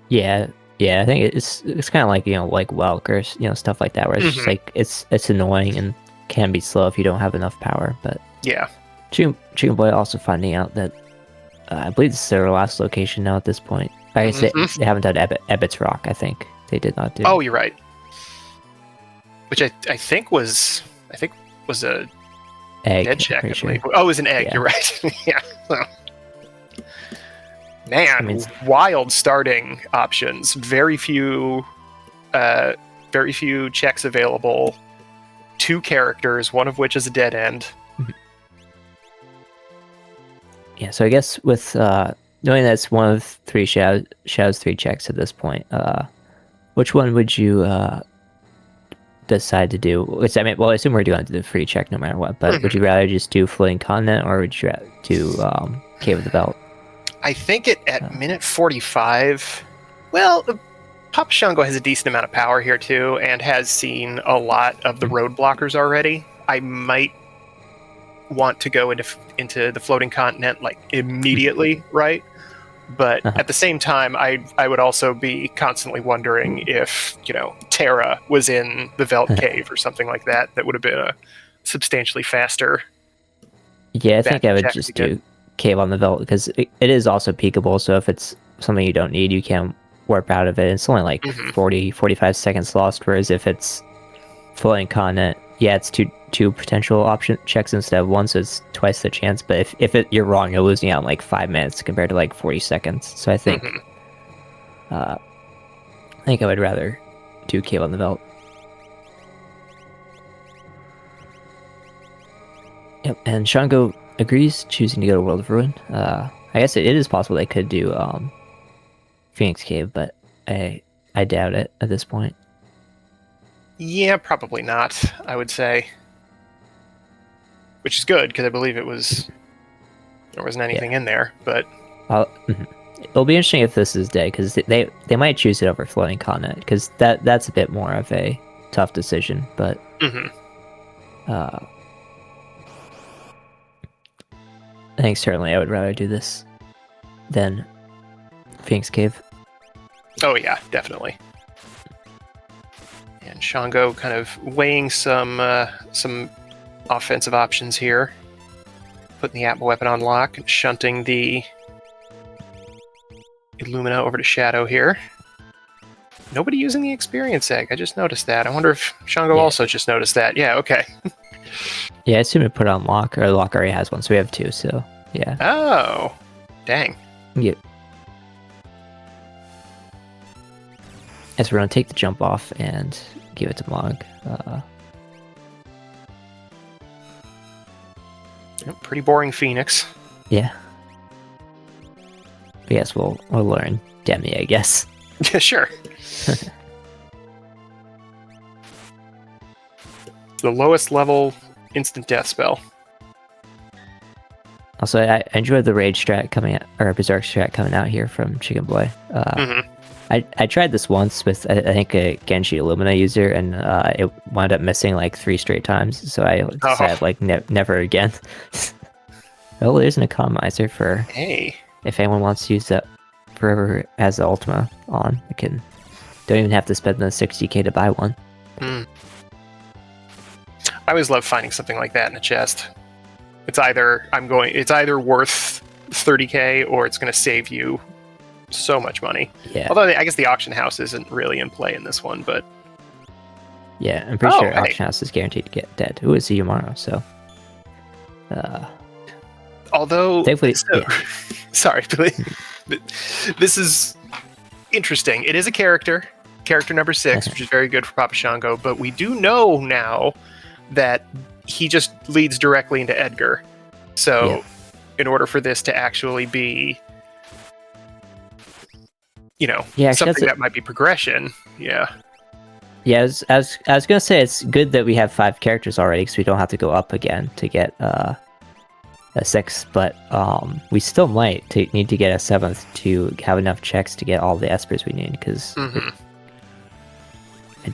Yeah, I think it's kind of like like Welk or stuff like that, where it's just like it's annoying and can be slow if you don't have enough power. But yeah, Chicken Boy also finding out that I believe this is their last location now at this point. I guess they haven't done Ebbett's Rock. I think they did not do. Oh, you're right. Which I think was a egg. Dead check, I sure. believe. Oh, it was an egg. Yeah. You're right. Yeah. Man, wild starting options. Very few checks available. 2 characters, one of which is a dead end. Yeah, so I guess with knowing that's one of 3 Shadows 3 checks at this point, which one would you decide to do? Which, I assume we're doing the free check no matter what, but would you rather just do Floating Continent, or would you do Cave of the Belt? I think at minute 45, well, Papa Shango has a decent amount of power here too, and has seen a lot of the road blockers already. I might want to go into the floating continent like immediately, right? But at the same time, I would also be constantly wondering if, Terra was in the Velt Cave or something like that. That would have been a substantially faster Yeah, I think batch I of would checks to just get. do Cave on the Velt because it is also peakable. So if it's something you don't need, you can warp out of it. It's only like Mhm. 40-45 seconds lost. Whereas if it's floating continent, yeah, it's two potential option checks instead of one, so it's twice the chance. But if you're wrong, you're losing out in like 5 minutes compared to like 40 seconds. So I think Mhm. I think I would rather do Cave on the Velt. Yep, and Shango agrees, choosing to go to World of Ruin. I guess it is possible they could do Phoenix Cave, but I doubt it at this point. Yeah, probably not, I would say. Which is good, because I believe there wasn't anything Yeah, in there, but... it'll be interesting if this is dead because they might choose it over Floating Continent because that's a bit more of a tough decision. But Mhm. I think certainly I would rather do this than Phoenix Cave. Oh yeah, definitely. And Shango kind of weighing some offensive options here. Putting the Atma weapon on lock and shunting the Illumina over to Shadow here. Nobody using the experience egg. I just noticed that. I wonder if Shango also just noticed that. Yeah, okay. Yeah, I assume it put it on lock, or lock already has one, so we have two. So yeah. Oh, dang. Yep. As we're gonna take the jump off and give it to Mog. Pretty boring Phoenix. Yeah. But yes, we'll learn Demi, I guess. Yeah, sure. The lowest level instant death spell. Also, I enjoyed the Rage strat coming out, or Berserk strat coming out here from Chicken Boy. I tried this once with, I think, a Genji Illumina user, and it wound up missing like 3 straight times, so I decided, like, never again. Oh, there's an economizer for... Hey. If anyone wants to use that forever as the Ultima on, I can... Don't even have to spend the 60k to buy one. I always love finding something like that in a chest. It's either worth 30k or it's going to save you so much money. Yeah. Although I guess the auction house isn't really in play in this one, but... Yeah, I'm pretty sure auction house is guaranteed to get dead. Who will see you tomorrow, so... Although... Thankfully, Sorry, this is interesting. It is a character number 6, which is very good for Papa Shango, but we do know now that he just leads directly into Edgar. So, in order for this to actually be, something that might be progression, yeah, I was gonna say it's good that we have 5 characters already because we don't have to go up again to get a 6th, but we still might need to get a 7th to have enough checks to get all the espers we need because I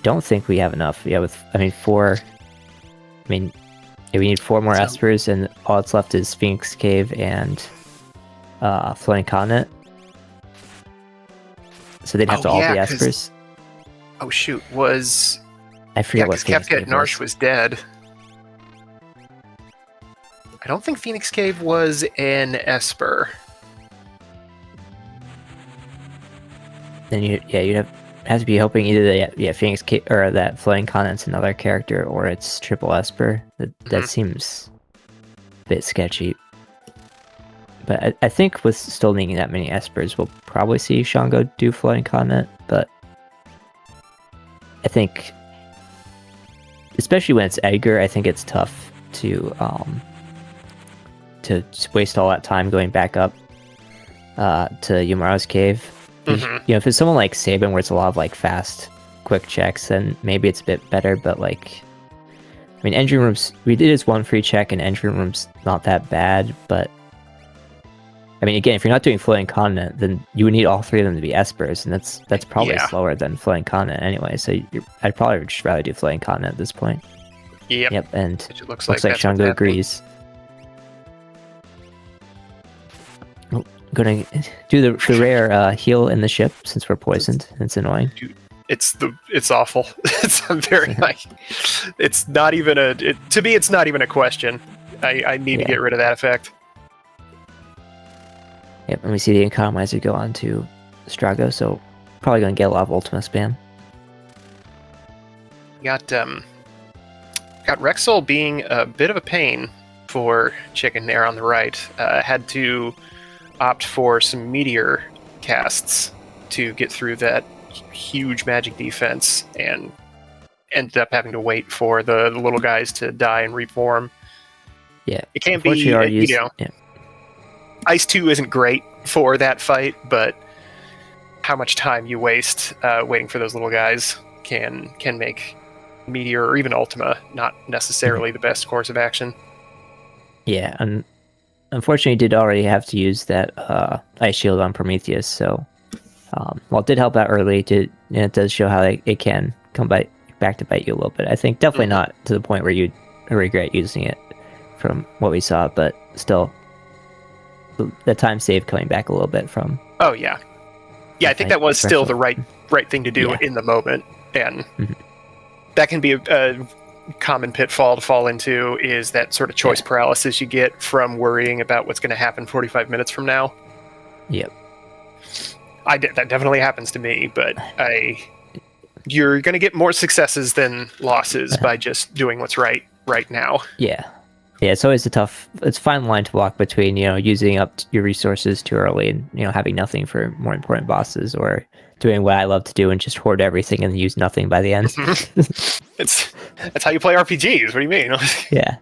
don't think we have enough. Yeah, 4. We need 4 more espers, and all that's left is Phoenix Cave and Floating Continent. So they'd have to all be espers. Oh shoot, I forget what Phoenix Kefka Cave Narsh was dead. I don't think Phoenix Cave was an Esper. Then you'd have to be hoping either Phoenix Cave or that Floating Continent's another character, or it's triple Esper. That seems a bit sketchy. But I think with still needing that many espers, we'll probably see Shango do Floating Continent. But I think, especially when it's Edgar, I think it's tough to waste all that time going back up to Yumara's cave. If it's someone like Sabin, where it's a lot of like fast, quick checks, then maybe it's a bit better. But engine rooms, we did this one free check, and engine rooms not that bad. But again, if you're not doing Floating Continent, then you would need all 3 of them to be espers, and that's probably slower than Floating Continent anyway. So I'd probably just rather do Floating Continent at this point. Yep. Yep, and Which it looks looks like like that's what's Shango happening. agrees. Oh, gonna do the rare heal in the ship since we're poisoned. It's annoying. Dude, it's awful. It's very like, it's not even to me. It's not even a question. I need to Yeah. get rid of that effect. Yep, and we see the economizer go on to Strago, so probably gonna get a lot of Ultima spam. Got Rexel being a bit of a pain for Chicken there on the right. Had to opt for some meteor casts to get through that huge magic defense, and ended up having to wait for the little guys to die and reform. Yeah, It can't unfortunately, be, already used. Yeah. Ice 2 isn't great for that fight, but how much time you waste waiting for those little guys can make Meteor or even Ultima not necessarily the best course of action. Yeah, and unfortunately, did already have to use that ice shield on Prometheus. So, while it did help out early, it does show how it can come back to bite you a little bit. I think definitely not to the point where you regret using it from what we saw, but still, the time saved coming back a little bit from. Oh yeah, I think that was still the right thing to do in the moment, and that can be a common pitfall to fall into, is that sort of choice paralysis you get from worrying about what's going to happen 45 minutes from now. Yep. That definitely happens to me, but you're going to get more successes than losses by just doing what's right now. Yeah. Yeah, it's always it's a fine line to walk between, using up your resources too early and, having nothing for more important bosses, or doing what I love to do and just hoard everything and use nothing by the end. That's how you play RPGs. What do you mean? Yeah.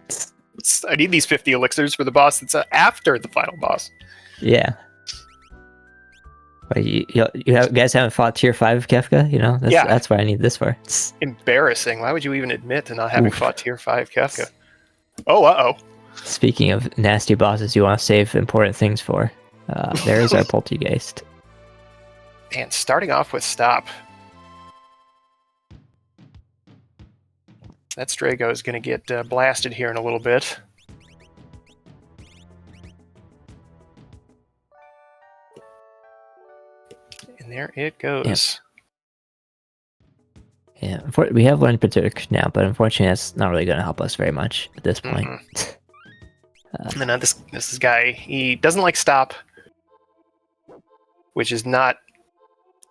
I need these 50 elixirs for the boss that's after the final boss. Yeah. But you guys haven't fought tier 5 Kefka? That's what I need this for. It's embarrassing. Why would you even admit to not having fought tier 5 Kefka? Oh, uh-oh. Speaking of nasty bosses you want to save important things for, there is our Poltergeist. And starting off with Stop. That Strago is going to get blasted here in a little bit. And there it goes. Yeah, we have learned Patuk now, but unfortunately that's not really going to help us very much at this point. And then this guy, he doesn't like Stop, which is not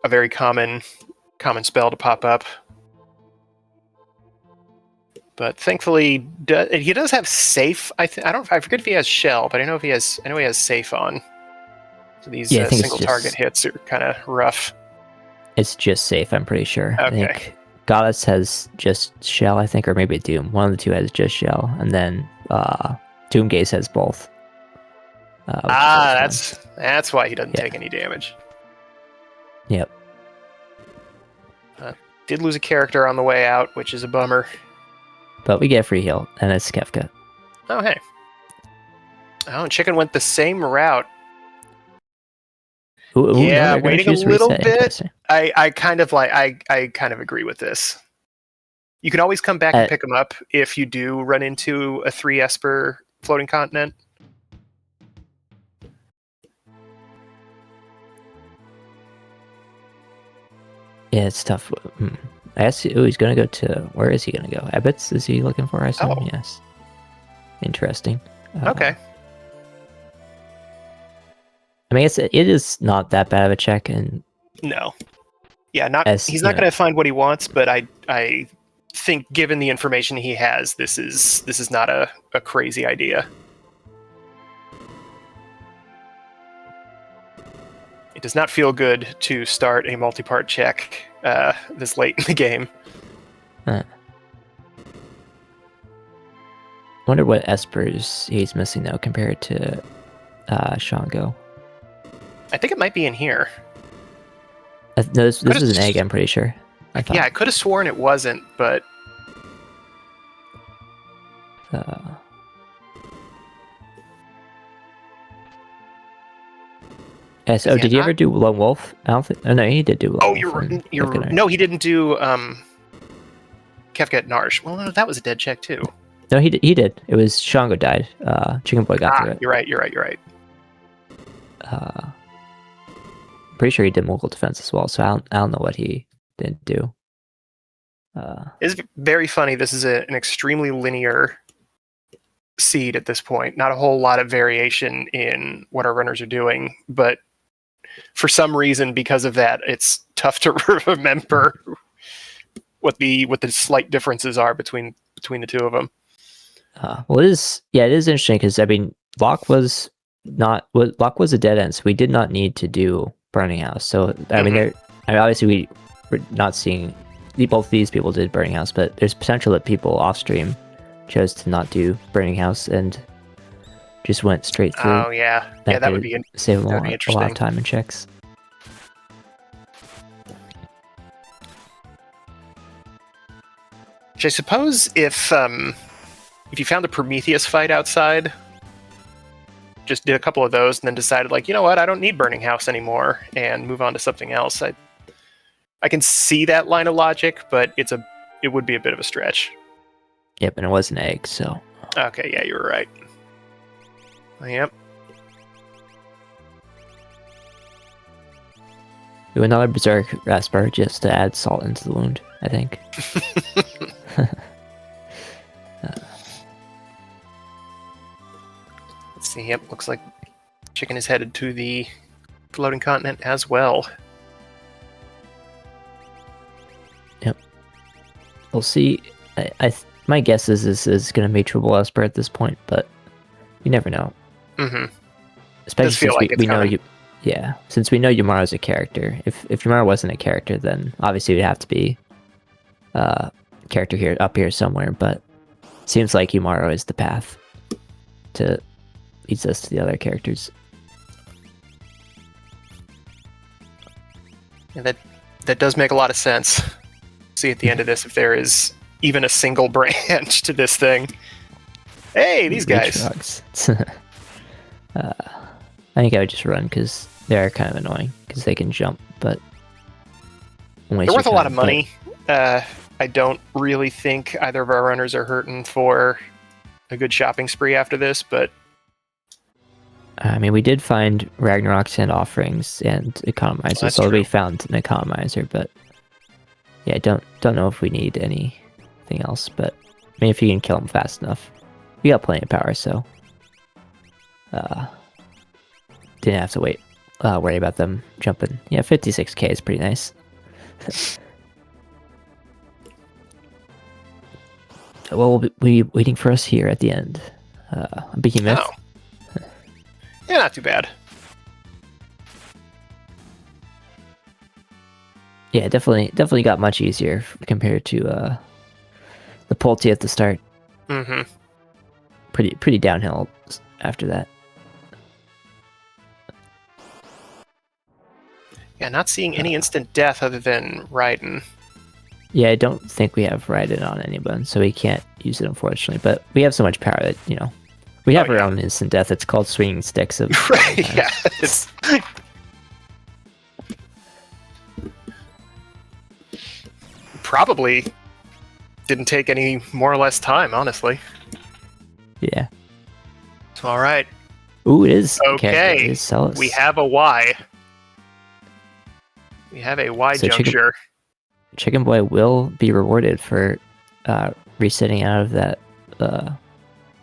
a very common spell to pop up. But thankfully, he does have Safe. I forget if he has Shell, but I know he has Safe on. So these single target hits are kind of rough. It's just Safe, I'm pretty sure. Okay. I think Goddess has just Shell, I think, or maybe Doom. One of the two has just Shell, and then Doomgaze has both. That's why he doesn't take any damage. Yep. Did lose a character on the way out, which is a bummer. But we get free heal, and it's Kefka. Oh, hey. Oh, and Chicken went the same route. No, waiting a little bit. I kind of agree with this. You can always come back and pick them up if you do run into a 3 Esper floating continent. Yeah, it's tough. I guess he's going to go to... Where is he going to go? Ebbets? Is he looking for, I assume? Oh. Yes. Interesting. Okay. I mean, it is not that bad of a check, and... No. Yeah, he's not going to find what he wants, but I think given the information he has, this is not a crazy idea. It does not feel good to start a multi-part check this late in the game. Wonder what Espers he's missing though compared to Shango. I think it might be in here. No, this is an egg, I'm pretty sure. I could have sworn it wasn't, but... Yes. Oh, did he ever do Lone Wolf? I don't think... Oh, no, he did do Lone Wolf. No, he didn't do... Kefka at Narsh. Well, no, that was a dead check too. No, he did. It was Shango died. Chicken Boy got through it. You're right. Pretty sure he did Mogul defense as well, so I don't know what he didn't do. It's very funny. This is an extremely linear seed at this point. Not a whole lot of variation in what our runners are doing, but for some reason, because of that, it's tough to remember what the slight differences are between the two of them. Well, it is interesting because I mean, Locke was a dead end, so we did not need to do Burning House. So I mean, obviously we're not seeing both these people did Burning House, but there's potential that people off stream chose to not do Burning House and just went straight through. Oh yeah, that would be save them a lot of time and checks. Which I suppose if you found a Prometheus fight outside, just did a couple of those and then decided, like, you know what, I don't need Burning House anymore and move on to something else. I can see that line of logic, but it would be a bit of a stretch. Yep, and it was an egg, so. Okay, yeah, you were right. Yep. Do another Berserk Rasper just to add salt into the wound, I think. Let's see, yep, looks like Chicken is headed to the floating continent as well. Yep. We'll see. My guess is this is going to be Triple Esper at this point, but you never know. Mm-hmm. Especially since we know you. Yeah, since we know Yamaro's a character. If Yamaro wasn't a character, then obviously it would have to be a character up here somewhere. But it seems like Yamaro is the path to leads us to the other characters. Yeah, that does make a lot of sense. See at the end of this if there is even a single branch to this thing. Hey, these guys. I think I would just run because they're kind of annoying because they can jump, but they're worth a lot of money. I don't really think either of our runners are hurting for a good shopping spree after this, but I mean, we did find Ragnarok's and offerings and economizers, so we found an economizer, but yeah, I don't know if we need anything else, but I mean, if you can kill them fast enough, we got plenty of power, so didn't have to worry about them jumping. Yeah, 56k is pretty nice. Well, we'll be waiting for us here at the end. Behemoth. Oh. Yeah, not too bad. Yeah, definitely got much easier compared to the Polti at the start. Mm-hmm. Pretty downhill after that. Yeah, not seeing any instant death other than Raiden. Yeah, I don't think we have Raiden on anyone, so we can't use it, unfortunately. But we have so much power that, we have our own instant death. It's called swinging sticks. Right, yeah. It's... Probably didn't take any more or less time, honestly. Yeah. All right. Ooh, it is. Okay. It is Celis. We have a Y. We have a Y juncture. Chicken Boy will be rewarded for resetting out of that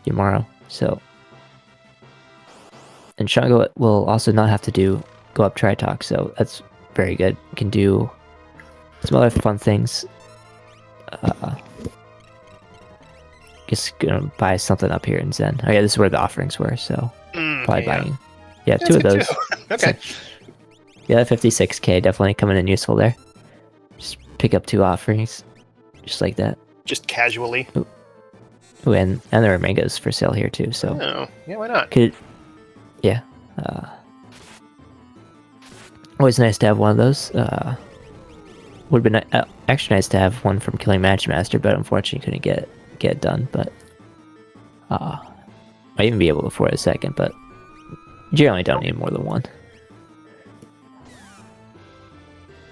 Yamaro. So, and Shango will also not have to go up Tritalk, so that's very good. Can do some other fun things. Just gonna buy something up here in Zen. Oh yeah, this is where the offerings were, so probably buying. Yeah, that's 2 of those. Okay. So, yeah, 56k definitely coming in useful there. Just pick up 2 offerings, just like that. Just casually. Ooh, and there are mangas for sale here too. So. Oh, yeah, why not? Yeah. Always nice to have one of those. Would have been extra nice to have one from Killing Matchmaster, but unfortunately couldn't get it done. But might even be able to afford a second, but you generally don't need more than one.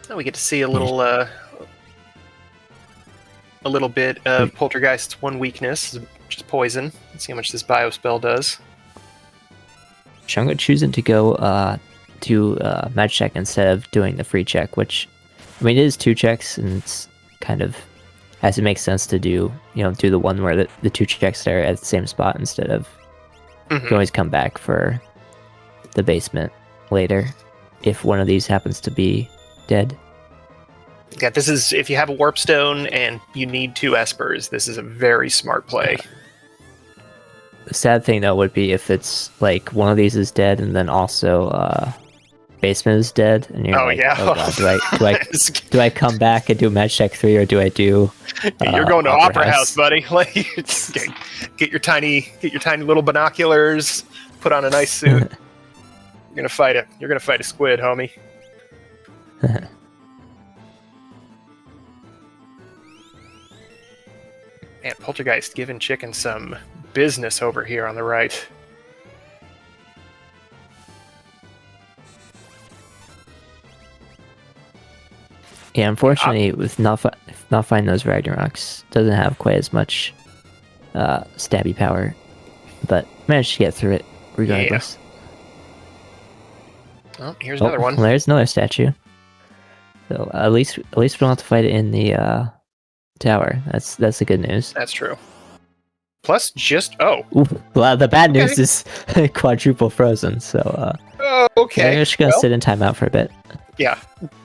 Oh, we get to see a little a little bit of Poltergeist's one weakness, which is poison. Let's see how much this biospell does. Shango choosing to go do match check instead of doing the free check, which, I mean, it is 2 checks, and it's kind of has to make sense to do, do the one where the 2 checks are at the same spot instead of you can always come back for the basement later if one of these happens to be dead. Yeah, this is, if you have a warp stone and you need 2 espers, this is a very smart play. The sad thing though would be if it's like one of these is dead and then also basement is dead, and you're oh god, do I come back and do match check 3, or do I do you're going to Opera House, buddy. Like, get your tiny little binoculars, put on a nice suit. You're gonna fight it. You're gonna fight a squid, homie. And Poltergeist giving Chicken some business over here on the right. Yeah, unfortunately, with not finding those Ragnaroks, doesn't have quite as much stabby power, but managed to get through it regardless. Yeah. Oh, here's another one. Well, there's another statue. So at least we don't have to fight it in the tower. That's the good news. That's true. Plus, well, the bad news is quadruple frozen. So okay, I'm just gonna sit in timeout for a bit. Yeah,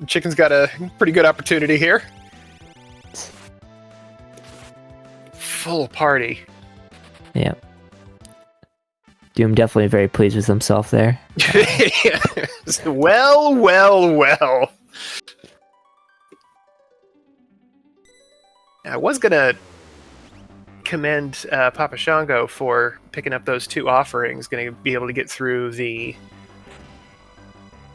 Chicken's got a pretty good opportunity here. Full party. Yeah. Doom definitely very pleased with himself there. Yes. Well. I was gonna commend Papa Shango for picking up those 2 offerings. Gonna be able to get through the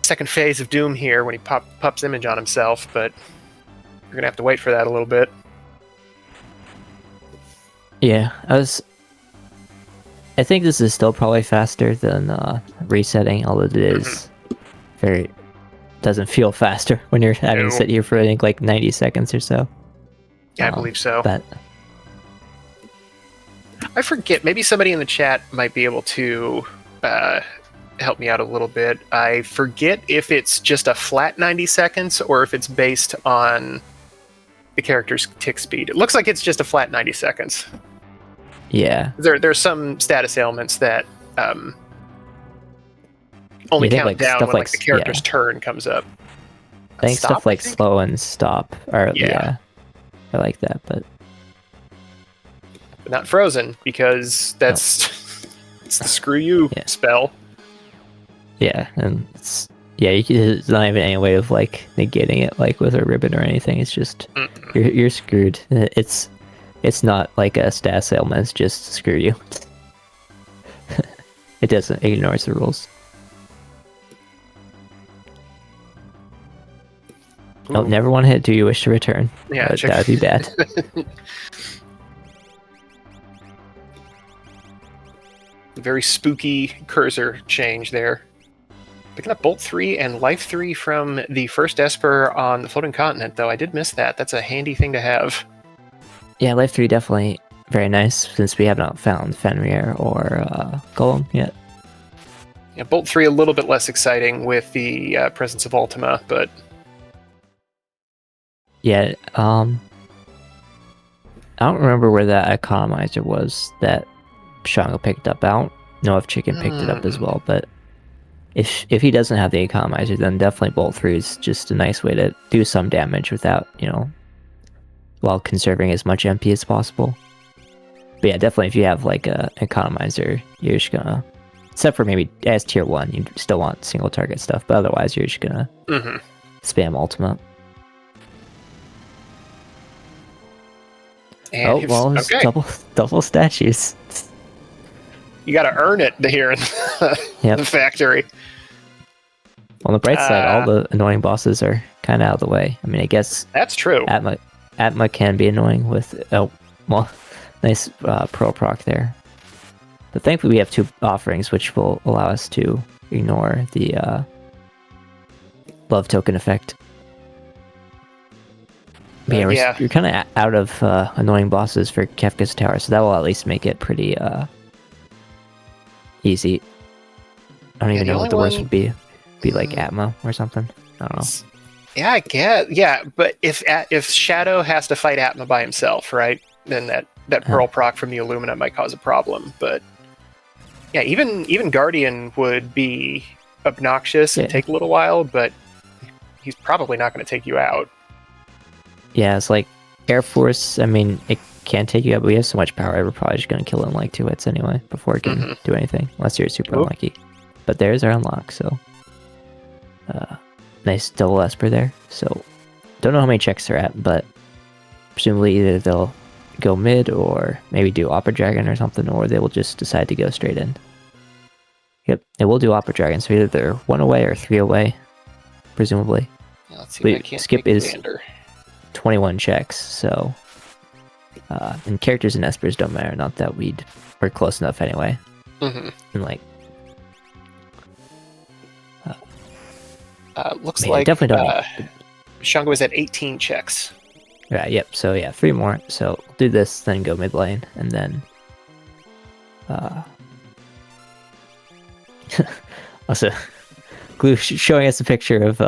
second phase of Doom here when he pops image on himself, but we're gonna have to wait for that a little bit. Yeah, I think this is still probably faster than resetting, although it is doesn't feel faster when you're having to sit here for I think like 90 seconds or so. Yeah, I believe so. But I forget, maybe somebody in the chat might be able to help me out a little bit. I forget if it's just a flat 90 seconds or if it's based on the character's tick speed. It looks like it's just a flat 90 seconds. Yeah. There's some status ailments that only count down when the character's turn comes up. I think stuff like slow and stop are I like that, but not frozen, because that's it's the screw you spell. Yeah, and there's not even any way of like negating it like with a ribbon or anything. It's just you're screwed. It's not like a status ailment, it's just screw you. It ignores the rules. Oh, never want to hit Do You Wish to Return? Yeah, that would be bad. Very spooky cursor change there. Picking up Bolt 3 and Life 3 from the first Esper on the Floating Continent, though. I did miss that. That's a handy thing to have. Yeah, Life 3 definitely very nice, since we have not found Fenrir or Golem yet. Yeah, Bolt 3 a little bit less exciting with the presence of Ultima, but... Yeah, I don't remember where that economizer was that Shango picked up. I don't know if Chicken picked it up as well, but if he doesn't have the economizer, then definitely Bolt 3 is just a nice way to do some damage without, while conserving as much MP as possible. But yeah, definitely if you have like a economizer, you're just gonna, except for maybe as tier 1, you still want single target stuff, but otherwise you're just gonna spam Ultima. And it's double statues. You gotta earn it here in the factory. On the bright side, all the annoying bosses are kind of out of the way. I mean, I guess that's true. Atma can be annoying with nice Pearl proc there. But thankfully we have 2 offerings, which will allow us to ignore the love token effect. But yeah, But yeah, you're kind of out of annoying bosses for Kefka's Tower, so that will at least make it pretty easy. I don't yeah. even The know only what the worst one, would be. Be like mm, Atma or something. I don't know. yeah, I get, yeah. But if Shadow has to fight Atma by himself, right, then that Uh, Pearl proc from the Illumina might cause a problem. But yeah, even Guardian would be obnoxious and yeah, take a little while, but he's probably not going to take you out. yeah. It's like Air Force. I mean, it can take you out, but we have so much power. We're probably just gonna kill it in like 2 hits anyway before it can do anything, unless you're super Oop. unlucky. But there's our unlock. So, nice double Esper there. So, don't know how many checks they're at, but presumably either they'll go mid or maybe do Opera Dragon or something, or they will just decide to go straight in. Yep, it will do Opera Dragon, so either they're 1 away or 3 away, presumably. Yeah, let's see if I But can't skip take is Xander. 21 checks, so and characters and espers don't matter, not that we're close enough anyway. Mm-hmm. And like Looks yeah, like definitely don't need Shango is at 18 checks. right, yep, so yeah, 3 more. So we'll do this, then go mid lane, and then also Glue showing us a picture of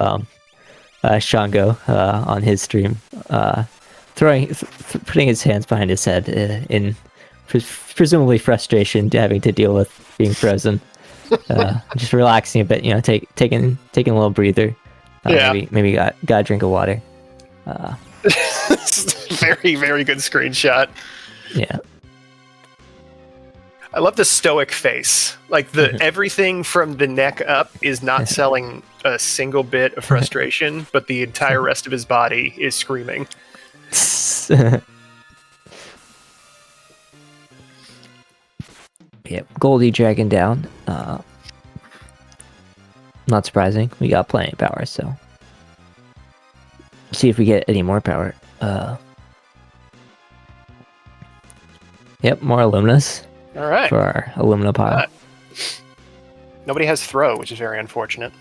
Shango on his stream, putting his hands behind his head in presumably frustration, having to deal with being frozen. Just relaxing a bit, taking a little breather. Yeah. Maybe got a drink of water. Very, very good screenshot. Yeah. I love the stoic face. Like everything from the neck up is not selling a single bit of frustration, but the entire rest of his body is screaming. Yep, Goldie dragging down. Not surprising. We got plenty of power, so see if we get any more power. Yep, more Illuminas. All right. For our Illumina pile. Nobody has throw, which is very unfortunate.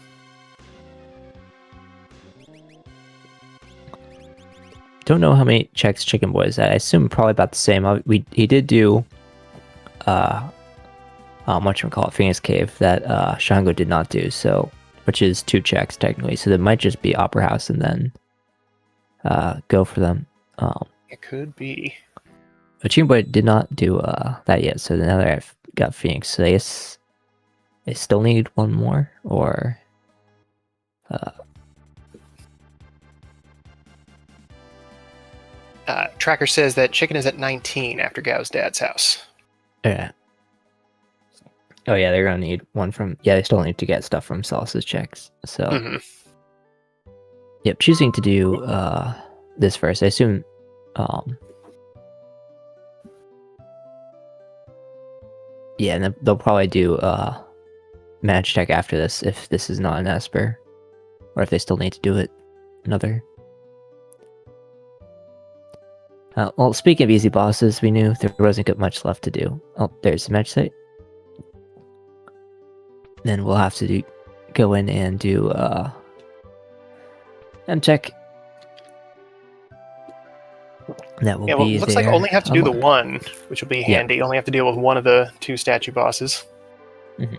Don't know how many checks Chicken Boy is at. I assume probably about the same. He did do whatchamacallit, Phoenix Cave that Shango did not do, so which is 2 checks technically. So that might just be Opera House and then go for them. It could be. But Chicken Boy did not do that yet, so now that I've got Phoenix, so I guess they still need 1 more, or Tracker says that Chicken is at 19 after Gao's dad's house. yeah. Oh yeah, they're gonna need 1 from. Yeah, they still need to get stuff from Celes's checks. So, yep, choosing to do this first. I assume. Yeah, and then they'll probably do manage check after this if this is not an Esper, or if they still need to do it another. Well, speaking of easy bosses, we knew there wasn't much left to do. Oh, there's the match site. Then we'll have to go in and do and check. That will be looks like only have to do the 1, which will be handy. Yeah. Only have to deal with 1 of the 2 statue bosses. Mm-hmm.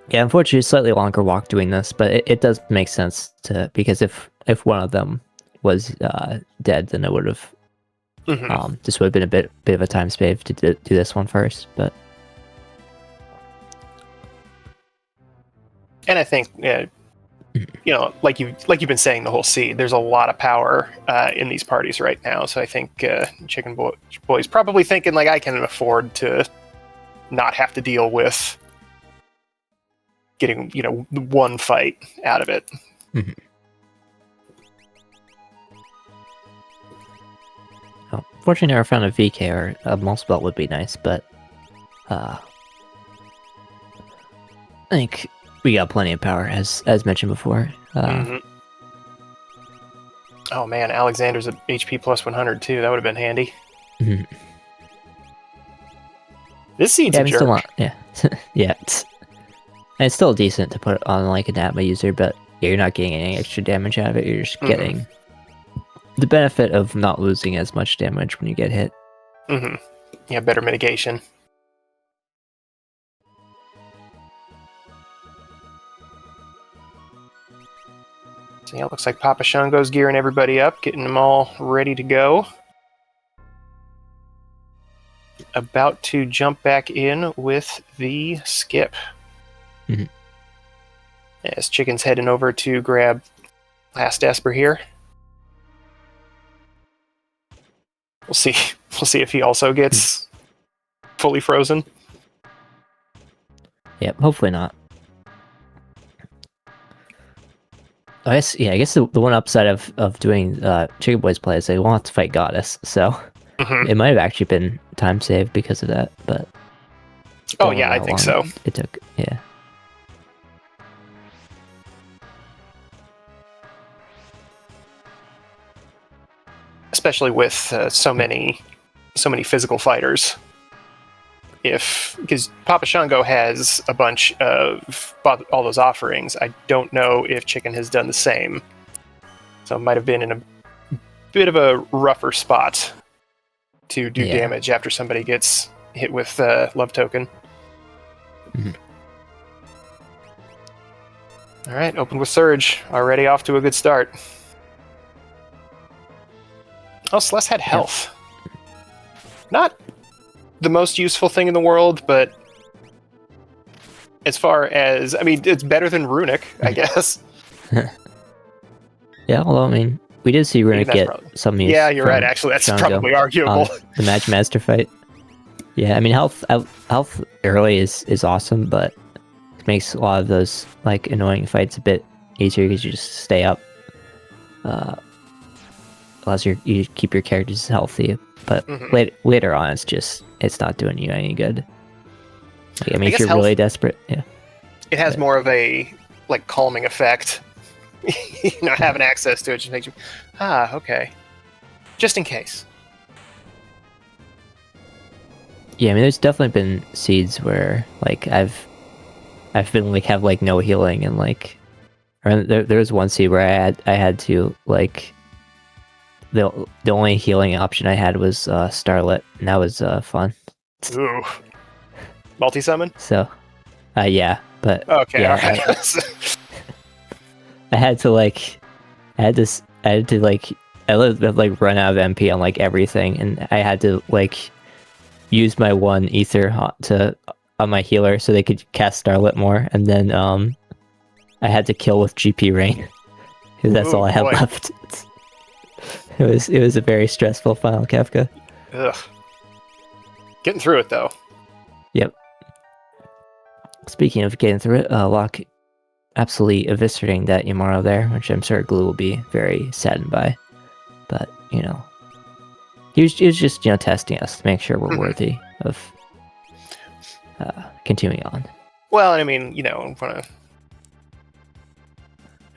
Yeah, unfortunately, a slightly longer walk doing this, but it does make sense because if one of them was dead, then it would have this would have been a bit of a time save to do this one first. But and I think like you've been saying the whole seed, there's a lot of power in these parties right now. So I think Chicken Boy's probably thinking like I can afford to not have to deal with getting 1 fight out of it. Mm-hmm. Oh, fortunately, I never found a VK or a Multi Belt would be nice, but I think we got plenty of power, as mentioned before. Oh man, Alexander's at HP plus 100 too. That would have been handy. Mm-hmm. This seed's a jerk. Yeah. It's still decent to put it on like an Atma user, but you're not getting any extra damage out of it. You're just getting the benefit of not losing as much damage when you get hit. Mm-hmm. Yeah, better mitigation. So yeah, it looks like Papa Shango's gearing everybody up, getting them all ready to go. About to jump back in with the skip. Mhm. As Chicken's heading over to grab last Esper here. We'll see. We'll see if he also gets fully frozen. Yep, hopefully not. I guess the one upside of doing Chicken Boy's play is they won't have to fight Goddess, so it might have actually been time saved because of that, but Oh yeah, I think so. It took, yeah. Especially with so many physical fighters. Because Papa Shango has a bunch of all those offerings, I don't know if Chicken has done the same. So it might have been in a bit of a rougher spot to do damage after somebody gets hit with Love Token. Mm-hmm. All right, open with Surge. Already off to a good start. Oh, Celeste had health. Yep. Not the most useful thing in the world, but as far as, I mean, it's better than Runic, I guess. Yeah, although, I mean, we did see Runic get some use. Yeah, you're right, actually. That's probably arguable. The Match Master fight. Yeah, I mean, health early is awesome, but it makes a lot of those, like, annoying fights a bit easier because you just stay up. Allows you keep your characters healthy, but later on, it's not doing you any good. Like, I mean, if you're really desperate, yeah. It has more of a, like, calming effect. Having access to it just makes you, okay. Just in case. Yeah, I mean, there's definitely been seeds where, like, I've been, like, have, like, no healing, and, like, or there was one seed where I had to, like, the only healing option I had was Starlit, and that was fun. Ooh. Multi-summon? So, yeah, but okay, yeah, all right. I had to like run out of MP on like everything, and I had to like use my one ether on my healer so they could cast Starlit more, and then I had to kill with GP Ring. That's all I had left. It was a very stressful final Kefka. Ugh. Getting through it though. Yep. Speaking of getting through it, Locke absolutely eviscerating that Yamaro there, which I'm sure Glue will be very saddened by. But, you know, he was just, you know, testing us to make sure we're worthy of continuing on. Well, I mean, you know, I'm going to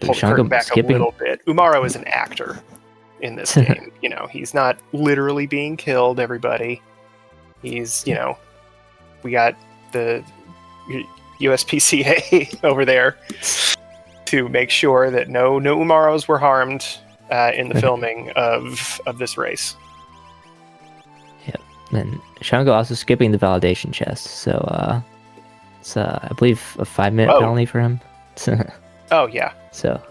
pull the curtain back a little bit. Umaro is an actor in this game. You know, he's not literally being killed, everybody. He's, you know, we got the USPCA over there to make sure that no Umaros were harmed in the filming of this race. Yep, and Shango also skipping the validation chest, so it's I believe a 5-minute penalty for him. Oh yeah. So.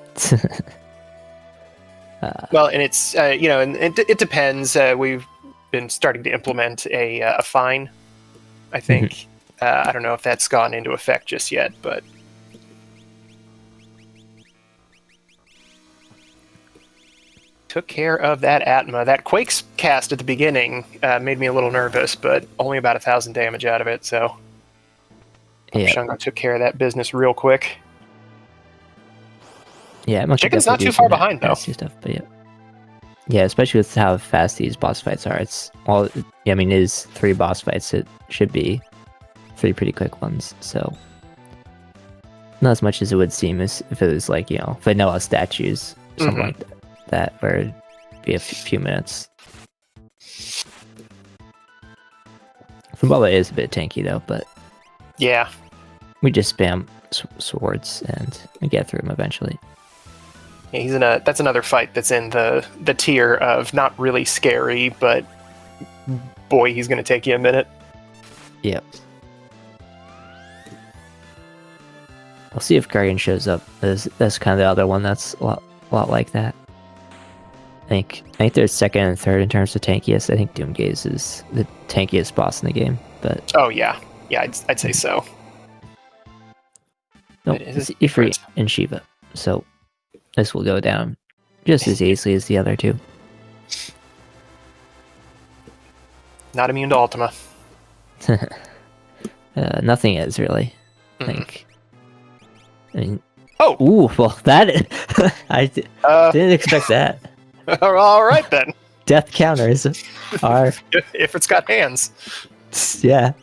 Well, and it's you know, and it depends. We've been starting to implement a fine. I think. I don't know if that's gone into effect just yet, but took care of that Atma. That Quake's cast at the beginning made me a little nervous, but only about 1,000 damage out of it, so Shango took care of that business real quick. Yeah, Chicken's not too far behind though. Stuff, but yeah, especially with how fast these boss fights are. It's all. I mean, it is 3 boss fights. It should be 3 pretty quick ones, so not as much as it would seem as if it was like, you know, vanilla statues, something like that, where it'd be a few minutes. Fumbala is a bit tanky though, but yeah, we just spam swords and we get through them eventually. Yeah, he's in a. That's another fight that's in the tier of not really scary, but boy, he's gonna take you a minute. Yep. I'll see if Guardian shows up. That's kind of the other one that's a lot like that. I think they're second and third in terms of tankiest. I think Doomgaze is the tankiest boss in the game. But oh yeah, I'd say so. no, it's Ifrit and Shiva, so this will go down just as easily as the other two. Not immune to Ultima. Nothing is really. I mean. Oh. Ooh. Well, that I didn't expect that. All right then. Death counters are if it's got hands. Yeah.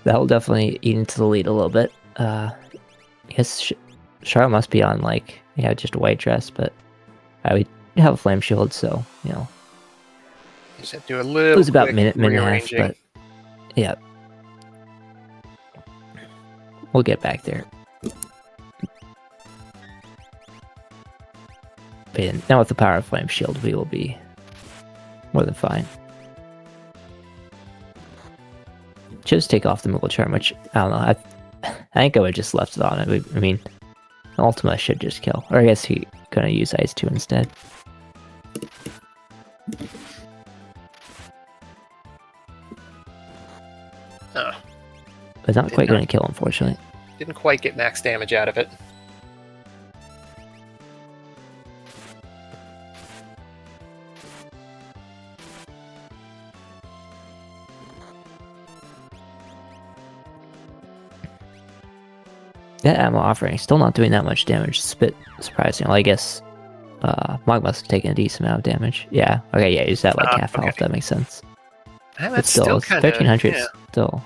That will definitely eat into the lead a little bit. I guess Charlotte must be on just a white dress, but I would have a flame shield, so Just have to do a little. It was about minute and a half, but yeah, we'll get back there. But yeah, now with the power of flame shield, we will be more than fine. Just take off the Moogle charm, which I don't know. I think I would have just left it on it. I mean, Ultima should just kill, or I guess he's gonna use Ice 2 instead. But not quite gonna kill, unfortunately. Didn't quite get max damage out of it. That ammo offering still not doing that much damage. It's a bit surprising. Well, I guess Mog must have taken a decent amount of damage. Yeah. Okay. Yeah. Use that half health. That makes sense. That's still kind of 1300. Still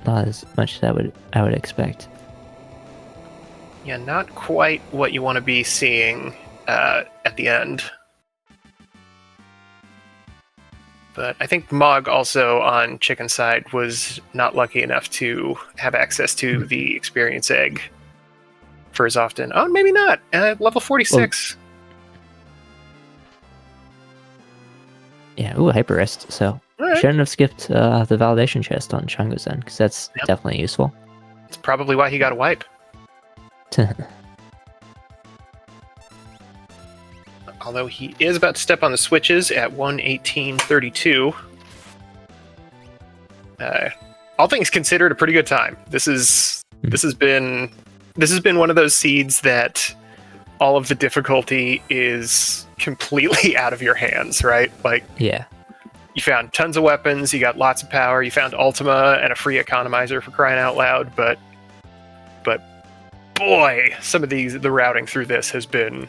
not as much as I would expect. Yeah, not quite what you want to be seeing at the end. But I think Mog also on Chicken's side was not lucky enough to have access to the experience egg for as often. Oh, maybe not. Level 46. Well, yeah, ooh, Hyper Rest. So right. Shouldn't have skipped the validation chest on Chungo's end, because that's definitely useful. That's probably why he got a wipe. Although he is about to step on the switches at 1:18:32. All things considered, a pretty good time. This has been one of those seeds that all of the difficulty is completely out of your hands, right? Like, yeah, you found tons of weapons, you got lots of power, you found Ultima and a free economizer for crying out loud, but boy, some of the routing through this has been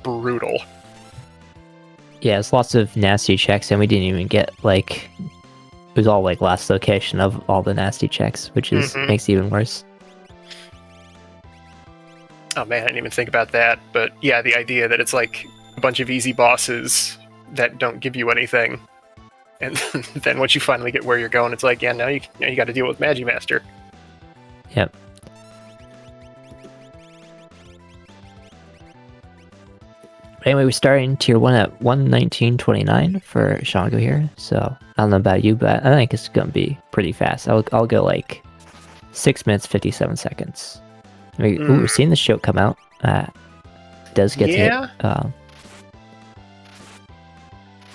brutal. Yeah, it's lots of nasty checks, and we didn't even get it was all last location of all the nasty checks, which is makes it even worse. Oh man, I didn't even think about that. But yeah, the idea that it's like a bunch of easy bosses that don't give you anything, and then once you finally get where you're going, it's like, yeah, now you got to deal with Magimaster. Yep. Anyway, we're starting tier 1 at 1:19:29 for Shango here. So I don't know about you, but I think it's gonna be pretty fast. I'll go 6 minutes 57 seconds. We're seeing the show come out. Does get to hit.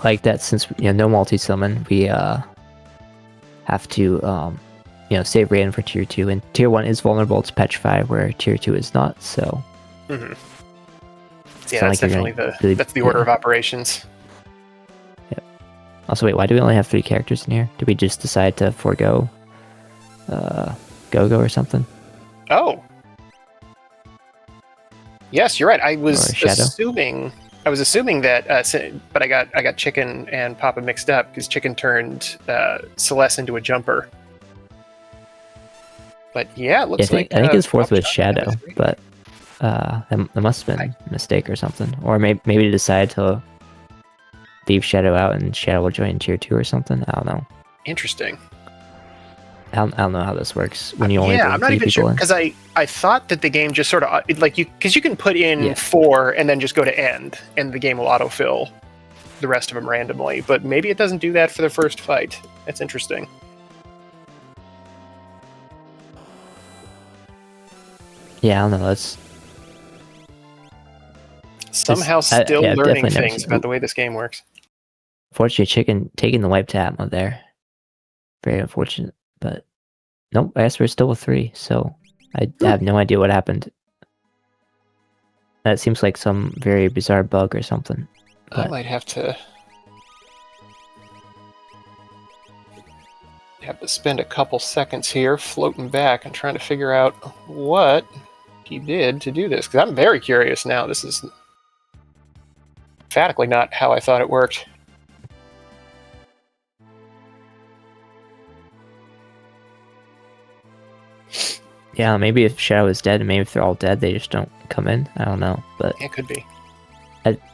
Like that, since no multi-summon, we have to save Raiden for tier 2, and tier 1 is vulnerable to Petrify, where tier 2 is not. So. Yeah, that's definitely that's the order of operations. Yep. Also, wait, why do we only have 3 characters in here? Did we just decide to forego Go-Go or something? Oh. Yes, you're right. I was assuming that, but I got Chicken and Papa mixed up because Chicken turned Celeste into a jumper. But yeah, it looks like I think his fourth was Shadow, but that must have been a mistake or something, or maybe they decided to leave Shadow out and Shadow will join tier 2 or something. I don't know. Interesting. I don't know how this works when you only Yeah, bring I'm not 3 even sure people in. because I thought that the game just sort of like because you can put in Yeah. 4 and then just go to end, and the game will autofill the rest of them randomly. But maybe it doesn't do that for the first fight. That's interesting. Yeah, I don't know. That's Somehow still yeah, I've learning definitely never things seen. about the way this game works. Fortunately, chicken taking the wipe tap out there. Very unfortunate, but nope. I guess we're still with 3, so I have no idea what happened. That seems like some very bizarre bug or something. I But might have to spend a couple seconds here floating back and trying to figure out what he did to do this, because I'm very curious now. This is emphatically not how I thought it worked. yeah, maybe if Shadow is dead, and maybe if they're all dead, they just don't come in. I don't know, but It could be.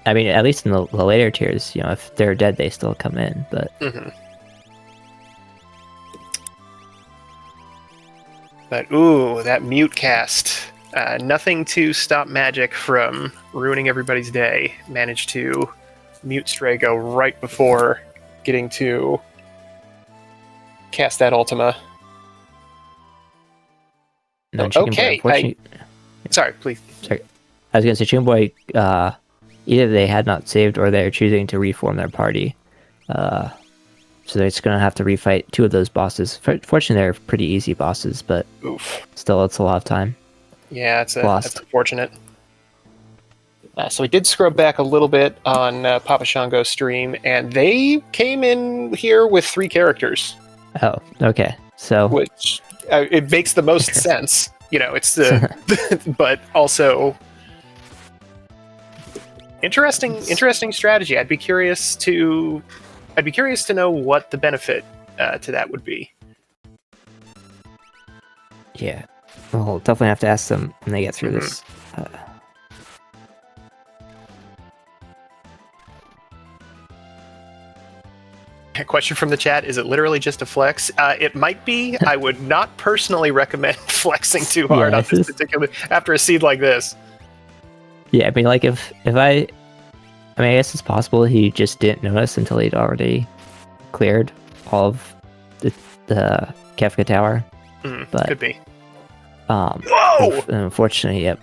I mean, at least in the later tiers, if they're dead, they still come in. But But ooh, that mute cast. Nothing to stop magic from ruining everybody's day. Managed to mute Strago right before getting to cast that Ultima. no, Chicken Boy, Okay, unfortunately. sorry, please. Sorry, I was gonna say Chicken Boy. Either they had not saved, or they're choosing to reform their party. So they're just gonna have to refight 2 of those bosses. Fortunately, they're pretty easy bosses, but Oof. still, it's a lot of time Yeah, that's lost. unfortunate. So we did scrub back a little bit on Papa Shango's stream, and they came in here with 3 characters. Oh, okay. So Which it makes the most sense. It's the, but also interesting strategy. I'd be curious to know what the benefit to that would be. yeah, we'll definitely have to ask them when they get through this. A question from the chat: is it literally just a flex? It might be. I would not personally recommend flexing too hard on this particular after a seed like this. Yeah, I mean, like if I mean, I guess it's possible he just didn't notice until he'd already cleared all of the Kefka Tower. But could be. Whoa! Unfortunately, yep.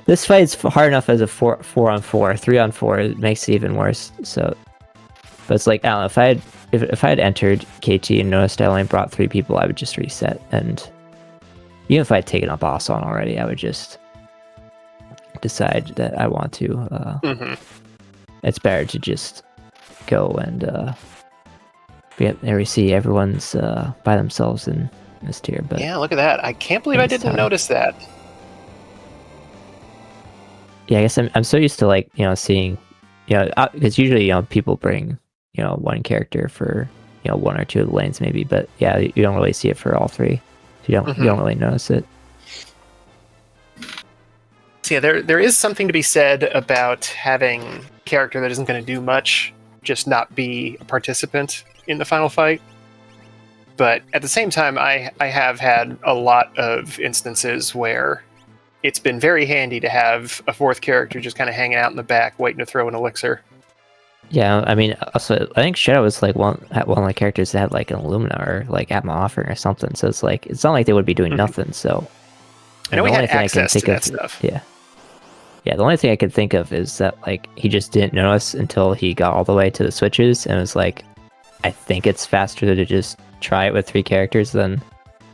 This fight's hard enough as a 4-on-4. 3-on-4, it makes it even worse. So, but it's like, I don't know, if I had entered KT and noticed I only brought 3 people, I would just reset. And even if I had taken a boss on already, I would just decide that I want to. It's better to just go and there we see everyone's by themselves in this tier. But yeah, look at that! I can't believe I didn't notice that. Yeah, I guess I'm so used to seeing, because usually people bring 1 character for 1 or 2 of the lanes maybe, but yeah, you don't really see it for all 3. You don't really notice it. So yeah, there is something to be said about having a character that isn't going to do much, just not be a participant in the final fight. But at the same time, I have had a lot of instances where it's been very handy to have a 4th character just kind of hanging out in the back, waiting to throw an elixir. Yeah, I mean, also, I think Shadow was one of the characters that had like an Illumina or like Atma offering or something. So it's like, it's not like they would be doing nothing. So I know we had access to that stuff. Yeah, the only thing I could think of is that like he just didn't notice until he got all the way to the switches and was like, I think it's faster to just try it with 3 characters than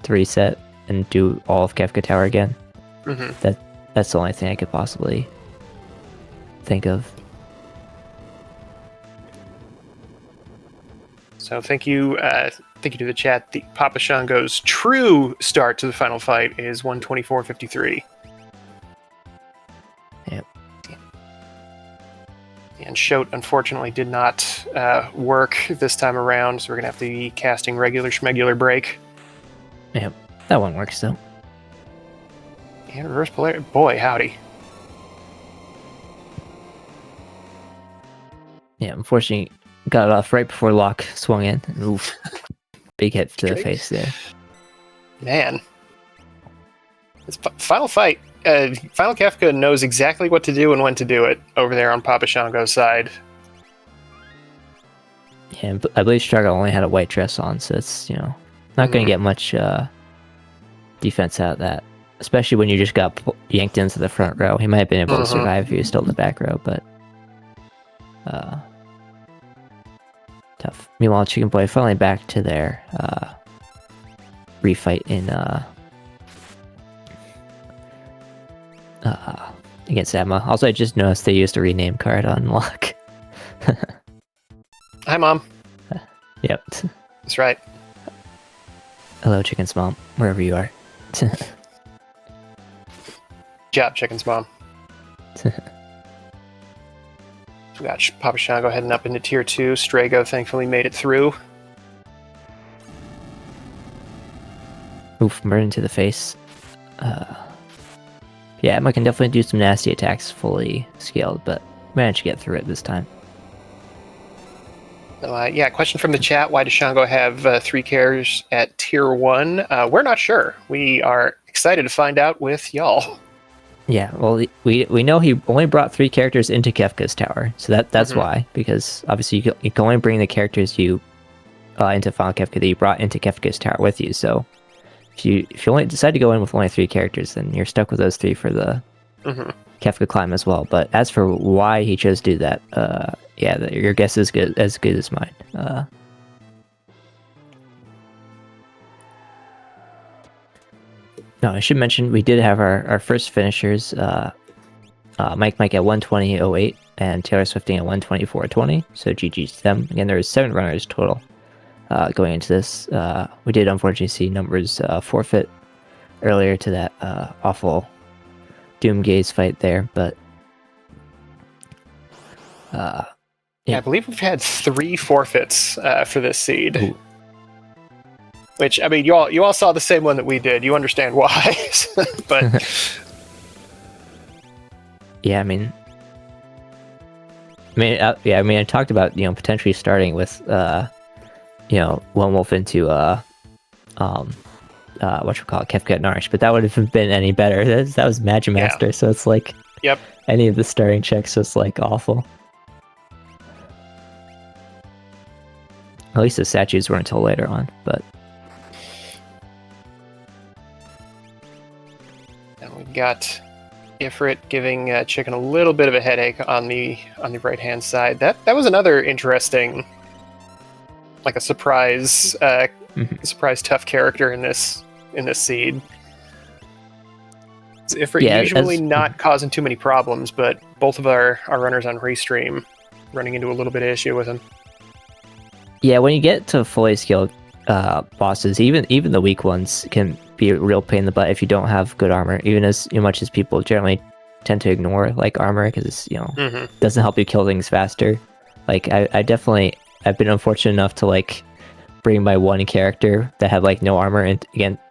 to reset and do all of Kefka Tower again. That's the only thing I could possibly think of. So thank you to the chat. The Papa Shango's true start to the final fight is 124.53. Yep. And Shote unfortunately did not work this time around, so we're gonna have to be casting regular schmegular break. Yep, that one works though. And reverse polarity. Boy, howdy. Yeah, unfortunately, got it off right before Locke swung in. Oof. Big hit to the face there. Man. It's final fight. Final Kefka knows exactly what to do and when to do it over there on Papa Shango's side. Yeah, I believe Strago only had a white dress on, so it's, not going to get much defense out of that. Especially when you just got yanked into the front row. He might have been able to survive if he was still in the back row, but tough. Meanwhile, Chicken Boy finally back to their refight in against Emma. Also, I just noticed they used a rename card on Locke. Hi, Mom. Yep. That's right. Hello, Chicken's mom, wherever you are. Good job, Chicken's mom. We got Papa Shango heading up into Tier 2. Strago thankfully made it through. Oof, burn to the face. Yeah, Emma can definitely do some nasty attacks fully scaled, but managed to get through it this time. Yeah, question from the chat. Why does Shango have 3 characters at Tier 1? We're not sure. We are excited to find out with y'all. Yeah, well, we know he only brought 3 characters into Kefka's tower, so that's why, because obviously you can only bring the characters you into Final Kefka that you brought into Kefka's tower with you, so if you only decide to go in with only 3 characters, then you're stuck with those 3 for the Kefka climb as well. But as for why he chose to do that, yeah, your guess is as good as mine. No, I should mention we did have our first finishers, Mike at 120.08 and Taylor Swifting at 124.20. So GG's to them. Again, there was 7 runners total going into this. We did unfortunately see numbers forfeit earlier to that awful Doomgaze fight there, but yeah, I believe we've had 3 forfeits for this seed. Ooh. Which, I mean, you all saw the same one that we did. You understand why. But yeah, I mean, I talked about potentially starting with Lone Wolf into Kefka at Nourish, but that would have been any better. That was Magimaster, so it's like any of the starting checks was like awful. At least the statues weren't until later on, but. And we got Ifrit giving Chicken a little bit of a headache on the right hand side. That was another interesting, like a surprise surprise tough character in this seed. So Ifrit usually not causing too many problems, but both of our runners on Restream running into a little bit of issue with him. Yeah, when you get to fully skilled bosses, even the weak ones can be a real pain in the butt if you don't have good armor. Even as much as people generally tend to ignore like armor because doesn't help you kill things faster. Like I've been unfortunate enough to like bring my one character that had like no armor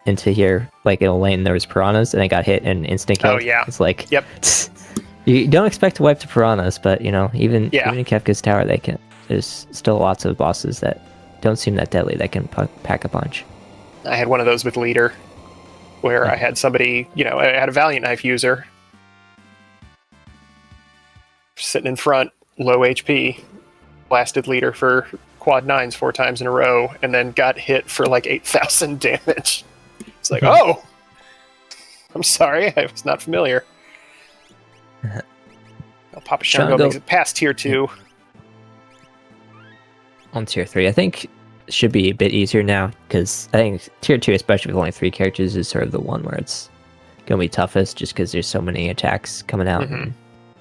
into here like in a lane there was piranhas and I got hit and instant killed. Oh yeah, it's like you don't expect to wipe the piranhas, but even in Kefka's tower there's still lots of bosses that don't seem that deadly that can pack a punch. I had one of those with Leader, where I had somebody, I had a Valiant Knife user sitting in front, low HP, blasted Leader for quad 9s 4 times in a row, and then got hit for like 8,000 damage. It's like, oh, I'm sorry, I was not familiar. Papa Shango makes it past Tier 2. On Tier 3, I think should be a bit easier now, because I think Tier 2, especially with only 3 characters, is sort of the one where it's going to be toughest, just because there's so many attacks coming out. And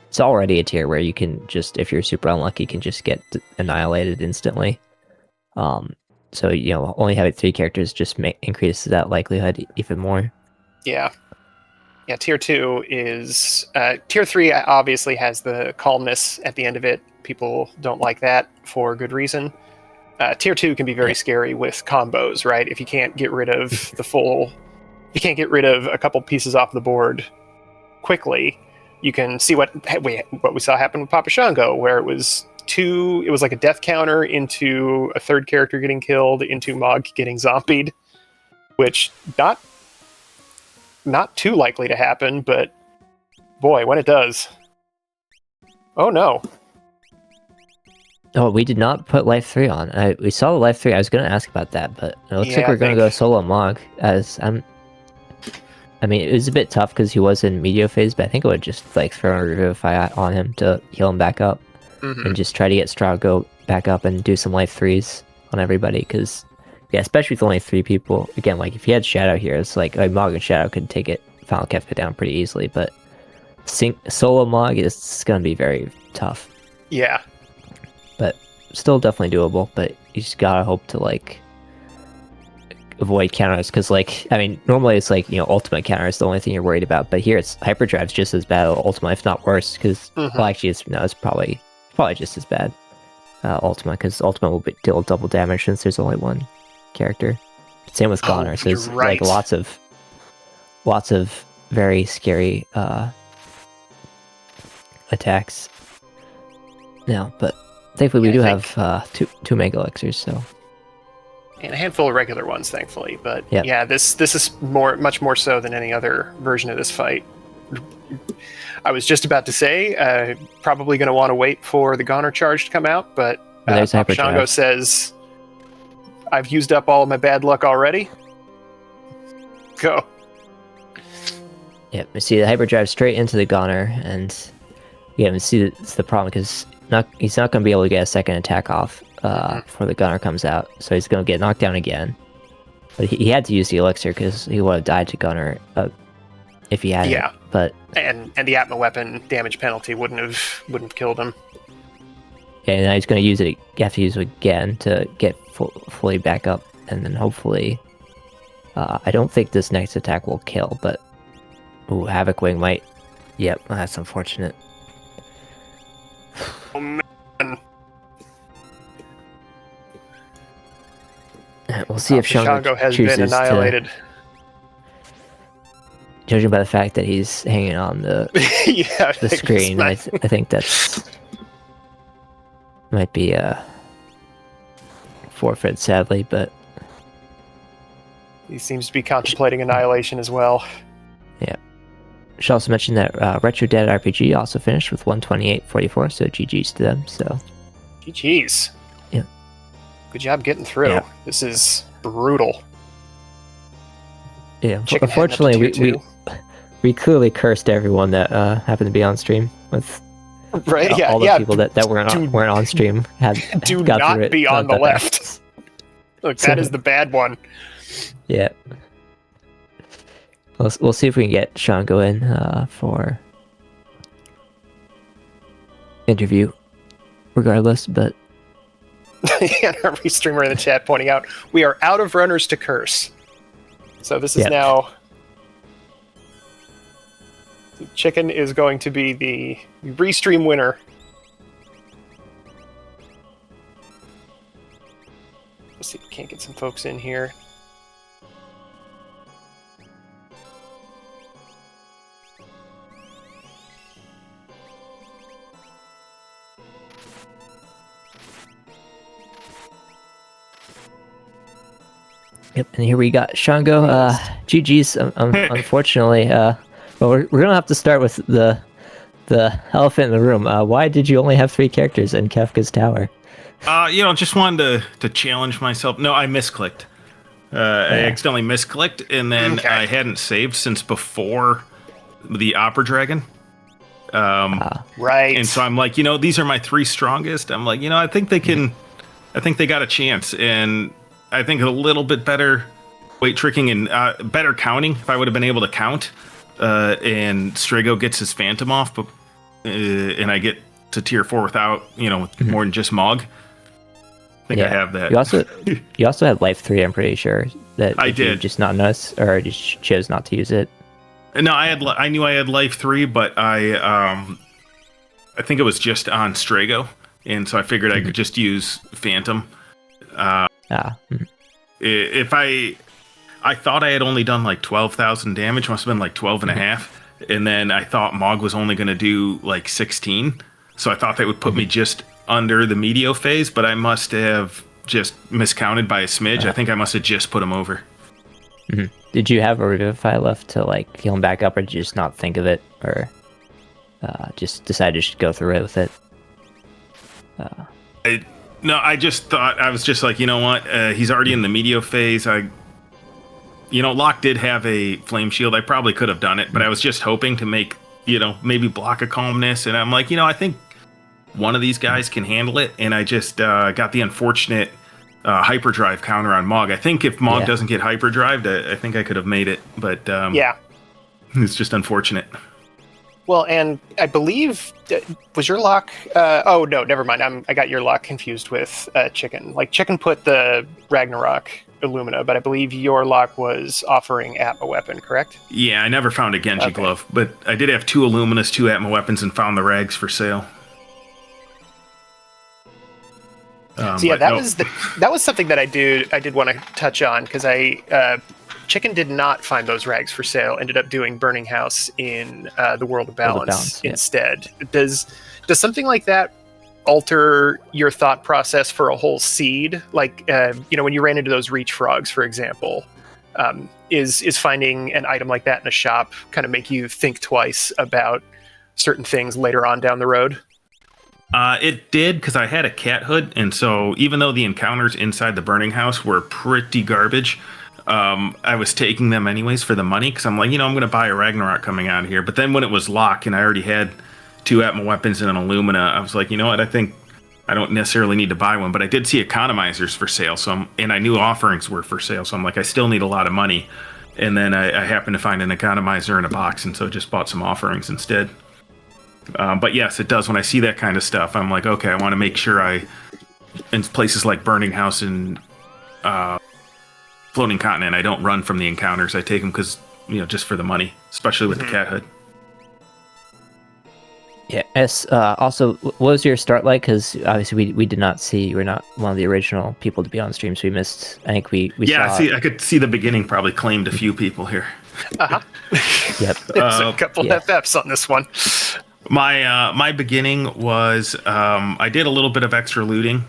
it's already a tier where you can just, if you're super unlucky, can just get annihilated instantly. So, only having 3 characters just increases that likelihood even more. Yeah. Yeah, Tier 2 is... Tier 3 obviously has the calmness at the end of it. People don't like that for good reason. Tier 2 can be very scary with combos, right? If you can't get rid of you can't get rid of a couple pieces off the board quickly, you can see what we saw happen with Papa Shango, where it was like a death counter into a third character getting killed, into Mog getting zombied. which not too likely to happen, but boy, when it does. Oh no. Oh, we did not put Life 3 on. We saw the Life 3. I was going to ask about that, but it looks like Yeah, we're going to go solo Mog. I mean, it was a bit tough because he was in medio phase, but I think it would just like throw a Revivify on him to heal him back up, and just try to get Strago back up and do some Life 3s on everybody. Because yeah, especially with only 3 people. Again, like if he had Shadow here, it's like Mog and Shadow could take it, Final Kefka down pretty easily. But solo Mog is going to be very tough. Yeah. But still definitely doable. But you just gotta hope to like avoid counters, because like, I mean, normally it's like, ultimate counter is the only thing you're worried about, but here it's hyperdrive's just as bad ultimate, if not worse, because well, actually it's probably just as bad ultimate, because ultimate will deal double damage since there's only one character. Same with Goner, so there's like lots of very scary attacks now, but thankfully we do have two Mega Elixirs, so. And a handful of regular ones, thankfully. But yeah, this is much more so than any other version of this fight. I was just about to say, probably going to want to wait for the Goner charge to come out, but Shango says, I've used up all of my bad luck already. Go. Yep, we see the hyperdrive straight into the Goner, and yeah, we see it's the problem because he's not going to be able to get a second attack off before the Gunner comes out, so he's going to get knocked down again. But he had to use the elixir because he would have died to Gunner if he hadn't. Yeah, but and the Atma weapon damage penalty wouldn't have killed him. Yeah, and now he's going to use it. You have to use it again to get fully back up, and then hopefully, I don't think this next attack will kill, but Havoc Wing might. Yep, that's unfortunate. Oh man. We'll see if Shango has been annihilated. Judging by the fact that he's hanging on the the screen, I think that's might be a forfeit, sadly, but he seems to be contemplating annihilation as well. Yeah. Should also mention that Retro Dead RPG also finished with 128.44, so GG's to them. So GG's. Yeah. Good job getting through. Yeah. This is brutal. Yeah. Unfortunately, we clearly cursed everyone that happened to be on stream with all the people that weren't on stream. Do not be on the left. Look, that is the bad one. Yeah. We'll see if we can get Shango in for interview, regardless. But and our restreamer in the chat pointing out we are out of runners to curse. So this is now. Chicken is going to be the restream winner. Let's see if we can't get some folks in here. Yep, and here we got Shango. GG's, unfortunately. But we're gonna have to start with the elephant in the room. Why did you only have 3 characters in Kefka's Tower? Just wanted to challenge myself. No, I misclicked. I accidentally misclicked, and then I hadn't saved since before the Opera Dragon. Right. And so I'm like, these are my 3 strongest. I'm like, I think they can. I think they got a chance, and I think a little bit better weight tricking and better counting. If I would have been able to count, and Strago gets his Phantom off, but and I get to tier 4 without, with more than just Mog. I think I have that. You also had Life 3. I'm pretty sure that I did. Just not notice, or just chose not to use it. No, I knew I had Life 3, but I think it was just on Strago, and so I figured I could just use Phantom. If I thought I had only done like 12,000 damage, must have been like 12 and a half, and then I thought Mog was only going to do like 16, so I thought that would put me just under the medio phase, but I must have just miscounted by a smidge. I think I must have just put him over. Did you have a Revivify left to like heal him back up, or did you just not think of it, or just decide to just go through it with it? No, I just thought, I was just like, you know what? He's already in the Meteo phase. Locke did have a Flame Shield. I probably could have done it, but I was just hoping to make, maybe block a Calmness. And I'm like, I think one of these guys can handle it. And I just got the unfortunate Hyperdrive counter on Mog. I think if Mog doesn't get Hyperdrived, I think I could have made it. But it's just unfortunate. Well, and I believe, was your lock... oh, no, never mind. I got your lock confused with Chicken. Like, Chicken put the Ragnarok Illumina, but I believe your lock was offering Atma Weapon, correct? Yeah, I never found a Genji Glove, but I did have 2 Illuminas, 2 Atma Weapons, and found the Rags for sale. That was something that I did want to touch on, because Chicken did not find those rags for sale. Ended up doing Burning House in the World of Balance instead. Does something like that alter your thought process for a whole seed? Like when you ran into those Reach Frogs, for example, is finding an item like that in a shop kind of make you think twice about certain things later on down the road? It did, because I had a cat hood, and so even though the encounters inside the Burning House were pretty garbage, I was taking them anyways for the money, because I'm like, I'm going to buy a Ragnarok coming out of here. But then when it was Locke and I already had 2 Atma Weapons and an Illumina, I was like, you know what, I think I don't necessarily need to buy one. But I did see economizers for sale, and I knew offerings were for sale, so I'm like, I still need a lot of money. And then I happened to find an economizer in a box, and so just bought some offerings instead. But yes, it does. When I see that kind of stuff, I'm like, okay, I want to make sure in places like Burning House and Floating Continent, I don't run from the encounters. I take them because, just for the money, especially with the cat hood. Yeah. Also, what was your start like? Because obviously we did not see, you were not one of the original people to be on stream, so we missed. I think we saw. I could see the beginning. Probably claimed a few people here. Yep. There's a couple FFs on this one. My beginning was I did a little bit of extra looting,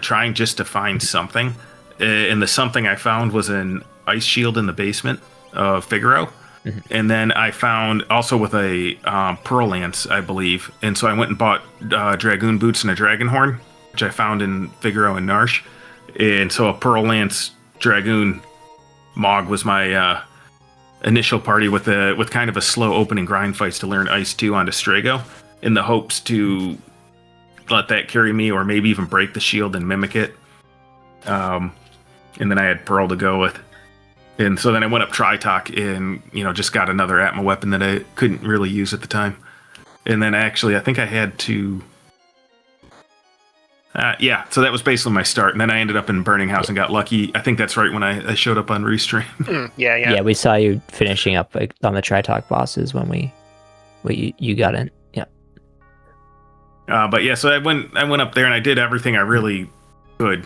trying just to find something. And the something I found was an ice shield in the basement of Figaro. Mm-hmm. And then I found also with a Pearl Lance, I believe. And so I went and bought Dragoon Boots and a Dragon Horn, which I found in Figaro and Narsh. And so a Pearl Lance Dragoon Mog was my initial party with kind of a slow opening grind fights to learn Ice 2 onto Strago, in the hopes to let that carry me or maybe even break the shield and mimic it. And then I had Pearl to go with. And so then I went up Tritok and, just got another Atma weapon that I couldn't really use at the time. And then I think I had to... so that was basically my start. And then I ended up in Burning House and got lucky. I think that's right when I showed up on Restream. Yeah, we saw you finishing up on the Tritok bosses when you got in. Yeah. So I went up there and I did everything I really could.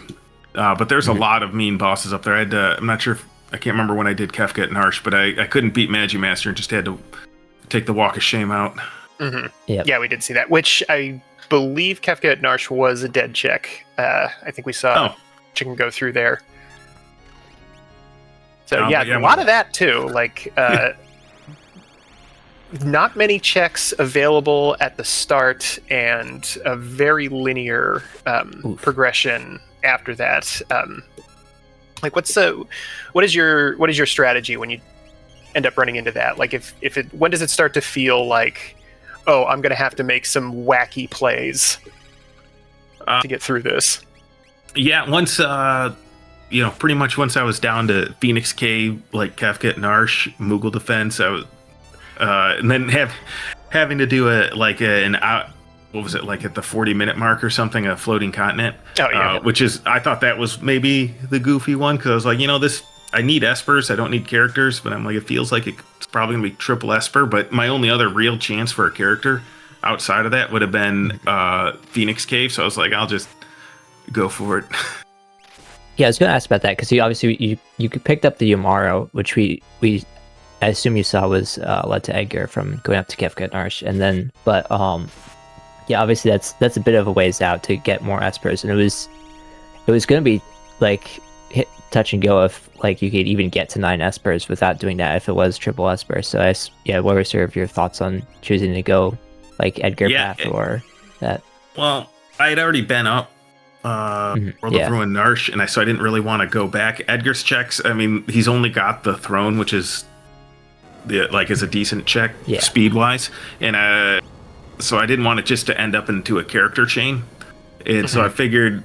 But there's a lot of mean bosses up there. I'm not sure I can't remember when I did Kefka at Narsh, but I couldn't beat Magimaster and just had to take the Walk of Shame out. Mm-hmm. Yep. Yeah, we did see that, which I believe Kefka at Narsh was a dead check. I think we saw Chicken go through there. So a lot of that too. Like, not many checks available at the start, and a very linear progression after that. Like, what is your strategy when you end up running into that? Like, when does it start to feel like, oh, I'm going to have to make some wacky plays to get through this? Yeah, once, pretty much once I was down to Phoenix Cave, like Kefka at Narsh, Moogle Defense, I was, and then having to do what was it, like at the 40-minute mark or something, a Floating Continent? Oh, yeah. Which is, I thought that was maybe the goofy one, because I was like, this, I need Espers, I don't need characters, but I'm like, it feels like it's probably going to be triple Esper, but my only other real chance for a character outside of that would have been Phoenix Cave, so I was like, I'll just go for it. Yeah, I was going to ask about that, because you picked up the Yamaro, which we I assume you saw was led to Edgar from going up to Kefka at Narsh, and then, but yeah, obviously that's a bit of a ways out to get more Espers, and it was going to be like hit touch and go if like you could even get to 9 espers without doing that if it was triple esper. So what were sort of your thoughts on choosing to go like Edgar path or that? Well, I had already been up World of Ruin Narsh, and so I didn't really want to go back. Edgar's checks, I mean, he's only got the throne, which is is a decent check speed wise, and so I didn't want it just to end up into a character chain, and so I figured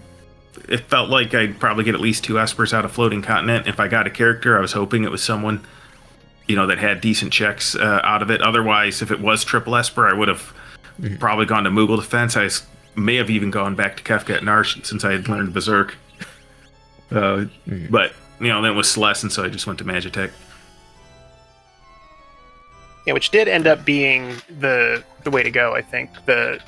it felt like I'd probably get at least 2 espers out of Floating Continent. If I got a character, I was hoping it was someone that had decent checks out of it. Otherwise, if it was triple esper, I would have probably gone to Moogle Defense. I may have even gone back to Kefka at Narsh since I had learned Berserk. But then it was Celeste, and so I just went to Magitech. Yeah, which did end up being the way to go. I think the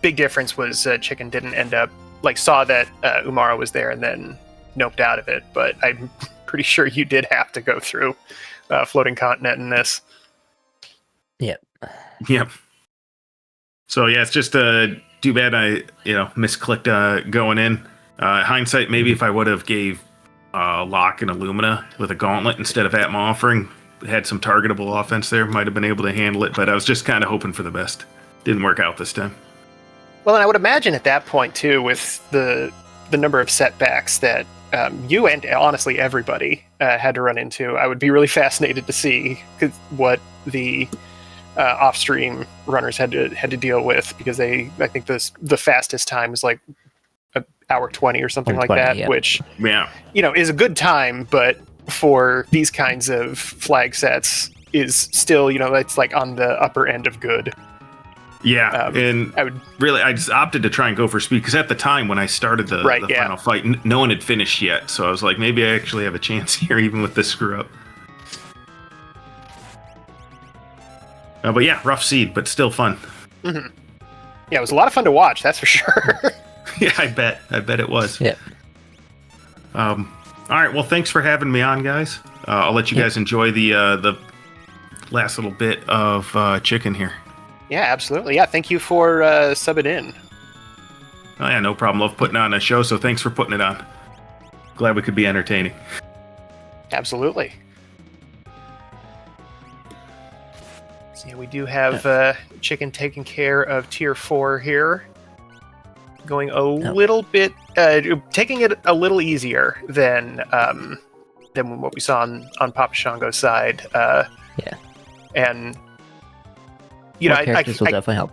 big difference was Chicken didn't end up saw that Umara was there and then noped out of it. But I'm pretty sure you did have to go through Floating Continent in this. Yep. So yeah, it's just too bad I misclicked going in. Hindsight, maybe if I would have gave Locke and Illumina with a gauntlet instead of Atma Offering, had some targetable offense there, might have been able to handle it. But I was just kind of hoping for the best. Didn't work out this time. Well, and I would imagine at that point too, with the number of setbacks that you and honestly everybody had to run into, I would be really fascinated to see what the off-stream runners had to deal with, because I think the fastest time is like an hour 20 or something like that, which is a good time, but for these kinds of flag sets is still it's like on the upper end of good. And I just opted to try and go for speed because at the time when I started the final fight, no one had finished yet, so I was like, maybe I actually have a chance here even with this screw up. But yeah, rough seed, but still fun. Yeah, it was a lot of fun to watch, that's for sure. Yeah, I bet it was. Yeah. All right, well, thanks for having me on, guys. I'll let you guys enjoy the last little bit of chicken here. Yeah, absolutely. Yeah, thank you for subbing in. Oh yeah, no problem. Love putting on a show, so thanks for putting it on. Glad we could be entertaining. Absolutely. So yeah, we do have Chicken taking care of Tier 4 here. Going a little bit, taking it a little easier than what we saw on Papa Shango's side. And Four characters will definitely help.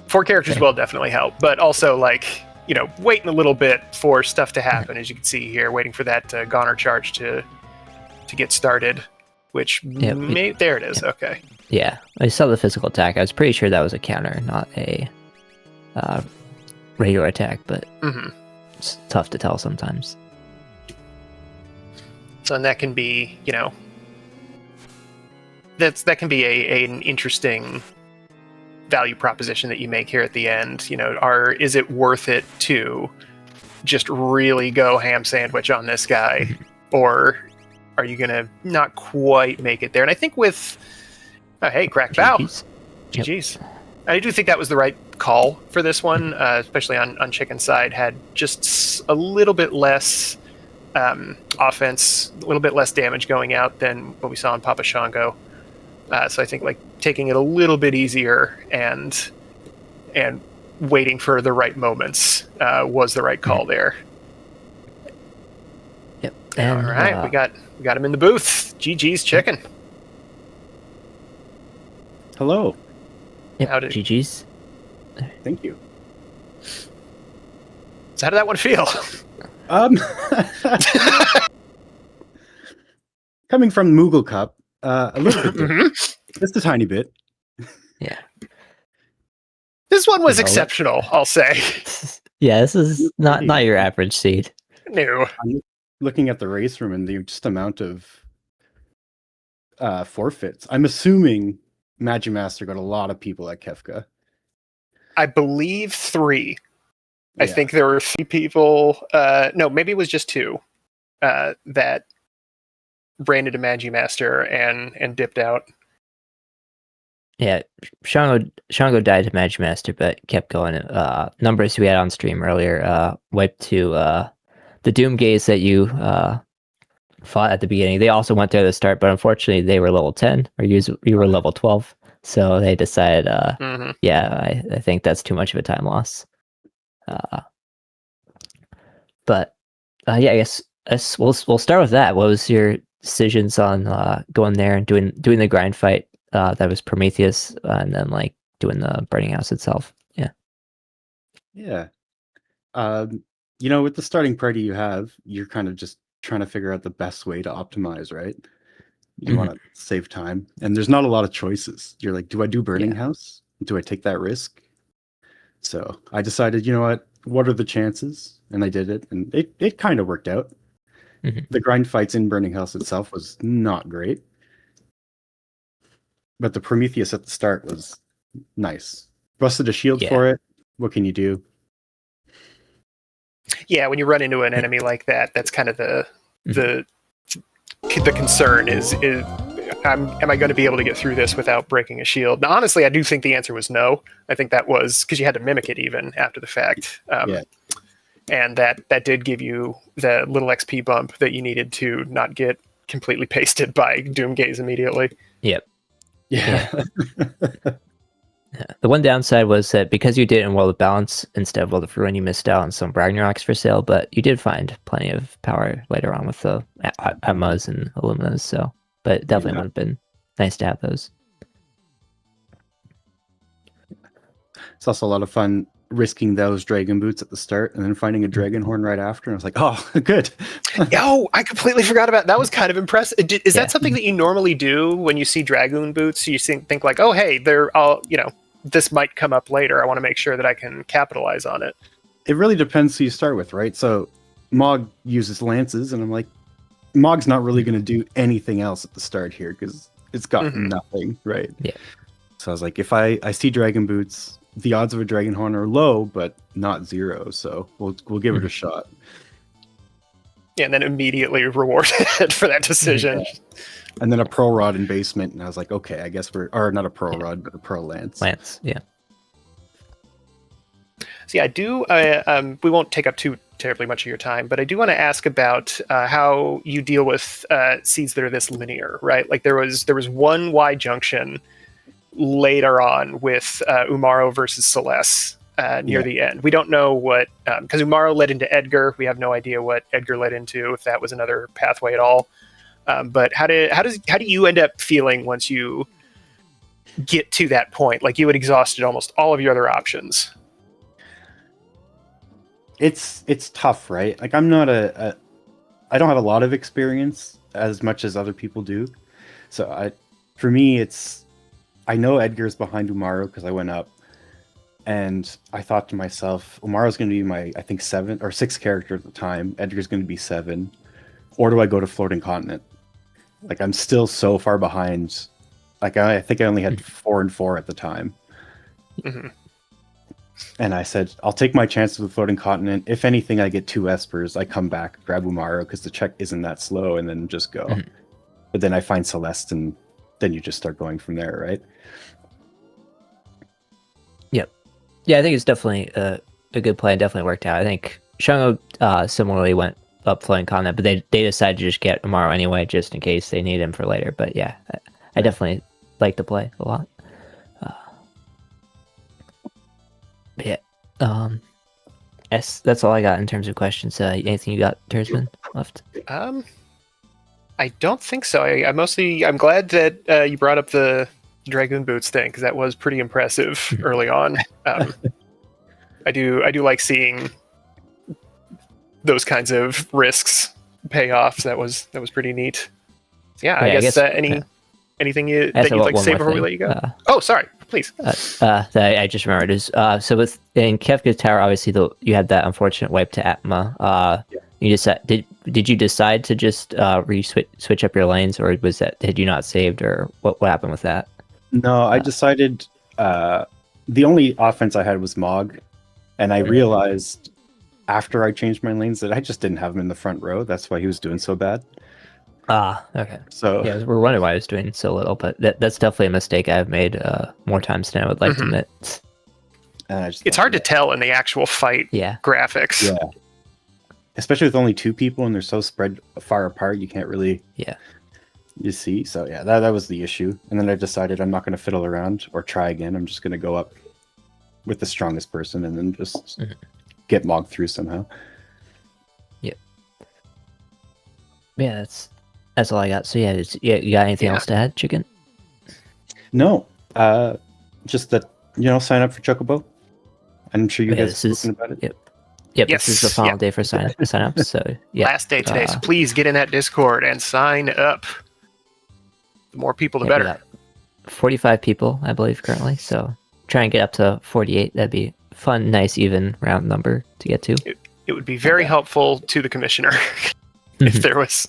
4 characters will definitely help, but also waiting a little bit for stuff to happen, as you can see here, waiting for that Goner charge to get started. Which there it is. Okay. Yeah, I saw the physical attack. I was pretty sure that was a counter, not a regular attack, but it's tough to tell sometimes. So and that can be, that can be an interesting value proposition that you make here at the end. Is it worth it to just really go ham sandwich on this guy, or are you gonna not quite make it there? And I think with hey, crack bow, GG's. I do think that was the right call for this one, especially on Chicken's side. Had just a little bit less offense, a little bit less damage going out than what we saw in Papa Shango. So I think taking it a little bit easier and waiting for the right moments was the right call there. Yep. And, all right, we got him in the booth. GG's Chicken. Hello. Yep. GG's. Thank you. So how did that one feel? Coming from Moogle Cup, a little bit, just a tiny bit. Yeah. This one was exceptional, I'll say. Yeah, this is not your average seed. No. I'm looking at the race room and the just amount of forfeits. I'm assuming Magimaster got a lot of people at Kefka. I believe 3. Yeah. I think there were 3 people. No, maybe it was just 2 that ran into Magimaster and dipped out. Yeah, Shango died to Magimaster, but kept going. Numbers we had on stream earlier wiped to the Doom Gaze that you fought at the beginning, they also went there to start, but unfortunately they were level 10, or you were level 12. So they decided, I think that's too much of a time loss. But I guess we'll start with that. What was your decisions on going there and doing the grind fight that was Prometheus, and then like doing the burning house itself? Yeah. With the starting party you have, you're kind of just trying to figure out the best way to optimize, right? You want to save time, and there's not a lot of choices. You're like, do I do burning house? Do I take that risk? So I decided, you know what are the chances? And I did it, and it kind of worked out. The grind fights in burning house itself was not great, but the Prometheus at the start was nice. Busted a shield for it. What can you do? Yeah, when you run into an enemy like that, that's kind of the concern is am I going to be able to get through this without breaking a shield? Now, honestly, I do think the answer was no. I think that was because you had to mimic it even after the fact. And that did give you the little XP bump that you needed to not get completely pasted by Doom Gaze immediately. Yep. Yeah. The one downside was that because you did it in World of Balance instead of World of Ruin, you missed out on some Ragnaroks for sale, but you did find plenty of power later on with the Atmas and Illuminas, so but it definitely would have been nice to have those. It's also a lot of fun risking those dragon boots at the start and then finding a dragon horn right after. And I was like, oh, good. Oh, I completely forgot about that. Was kind of impressive. Is that something that you normally do when you see dragoon boots? You think like, oh, hey, they're all, this might come up later. I want to make sure that I can capitalize on it. It really depends who you start with, right? So Mog uses lances, and I'm like, Mog's not really going to do anything else at the start here because it's got nothing, right? Yeah. So I was like, if I see dragon boots, the odds of a dragon horn are low, but not zero. So we'll give it a shot. Yeah, and then immediately rewarded for that decision. Yeah. And then a pro rod in basement, and I was like, okay, I guess or not a pro rod, but a pro lance. Lance, yeah. So yeah, I do. We won't take up too terribly much of your time, but I do want to ask about how you deal with seeds that are this linear, right? Like there was one Y junction later on with Umaro versus Celeste near the end. We don't know what, because Umaro led into Edgar. We have no idea what Edgar led into, if that was another pathway at all. But how do you end up feeling once you get to that point? Like you had exhausted almost all of your other options. It's tough, right? Like I'm not I don't have a lot of experience as much as other people do. So for me, I know Edgar's behind Umaro because I went up, and I thought to myself, Umaro's going to be my, I think, 7 or 6 character at the time. Edgar's going to be 7. Or do I go to Floating Continent? Like, I'm still so far behind. Like, I think I only had 4 and 4 at the time. And I said, I'll take my chances with Floating Continent. If anything, I get 2 Espers. I come back, grab Umaro, because the check isn't that slow, and then just go. But then I find Celeste, and then you just start going from there, right? Yep. Yeah, I think it's definitely a good plan. Definitely worked out. I think Shango similarly went up Floating Continent, but they decided to just get Umaro anyway, just in case they need him for later. But yeah, I definitely like the play a lot. But yeah, that's all I got in terms of questions. Anything you got, Tersman, left? I don't think so. I'm glad that you brought up the Dragoon Boots thing, because that was pretty impressive early on. I do like seeing those kinds of risks pay off. So that was pretty neat. So yeah, I guess anything that you'd like to say before we let you go? Oh, sorry, please. That I just remembered is so in Kefka's Tower, obviously you had that unfortunate wipe to Atma. You decide, did you decide to just switch up your lanes, or had you not saved, or what happened with that? No, I decided the only offense I had was Mog, and I realized after I changed my lanes that I just didn't have him in the front row. That's why he was doing so bad. Okay. So yeah, we're wondering why I was doing so little, but that's definitely a mistake I've made more times than I would like to admit. It's hard to tell in the actual fight graphics. Yeah. especially with only 2 people and they're so spread far apart, you can't really you see. So yeah, that was the issue. And then I decided I'm not going to fiddle around or try again. I'm just going to go up with the strongest person and then just get mogged through somehow. Yeah, that's all I got. So yeah, you got anything else to add, Chicken? No, just that, sign up for Chocobo. I'm sure you guys have spoken about it. Yep, this is the final day for sign up. So yeah, last day today. So please get in that Discord and sign up. The more people, the better. 45 people, I believe, currently. So try and get up to 48. That'd be fun, nice, even round number to get to. It would be very helpful to the commissioner if there was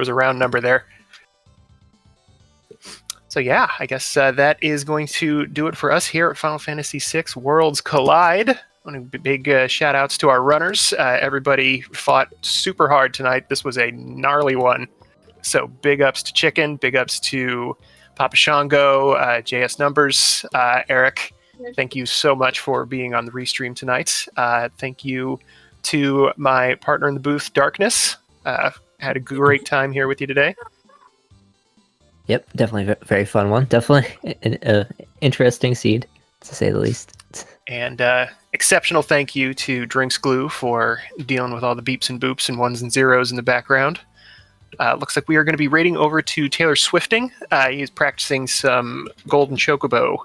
a round number there. So yeah, I guess that is going to do it for us here at Final Fantasy VI Worlds Collide. Big shout outs to our runners. Everybody fought super hard tonight. This was a gnarly one. So big ups to Chicken, big ups to Papa Shango, JS Numbers, Eric. Thank you so much for being on the restream tonight. Thank you to my partner in the booth, Darkness. Had a great time here with you today. Yep, definitely a very fun one. Definitely an interesting seed, to say the least. And exceptional thank you to Drinks Glue for dealing with all the beeps and boops and ones and zeros in the background. Looks like we are going to be raiding over to Taylor Swifting. He's practicing some golden chocobo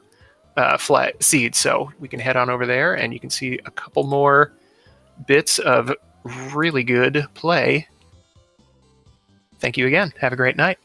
flat seeds, so we can head on over there and you can see a couple more bits of really good play. Thank you again. Have a great night.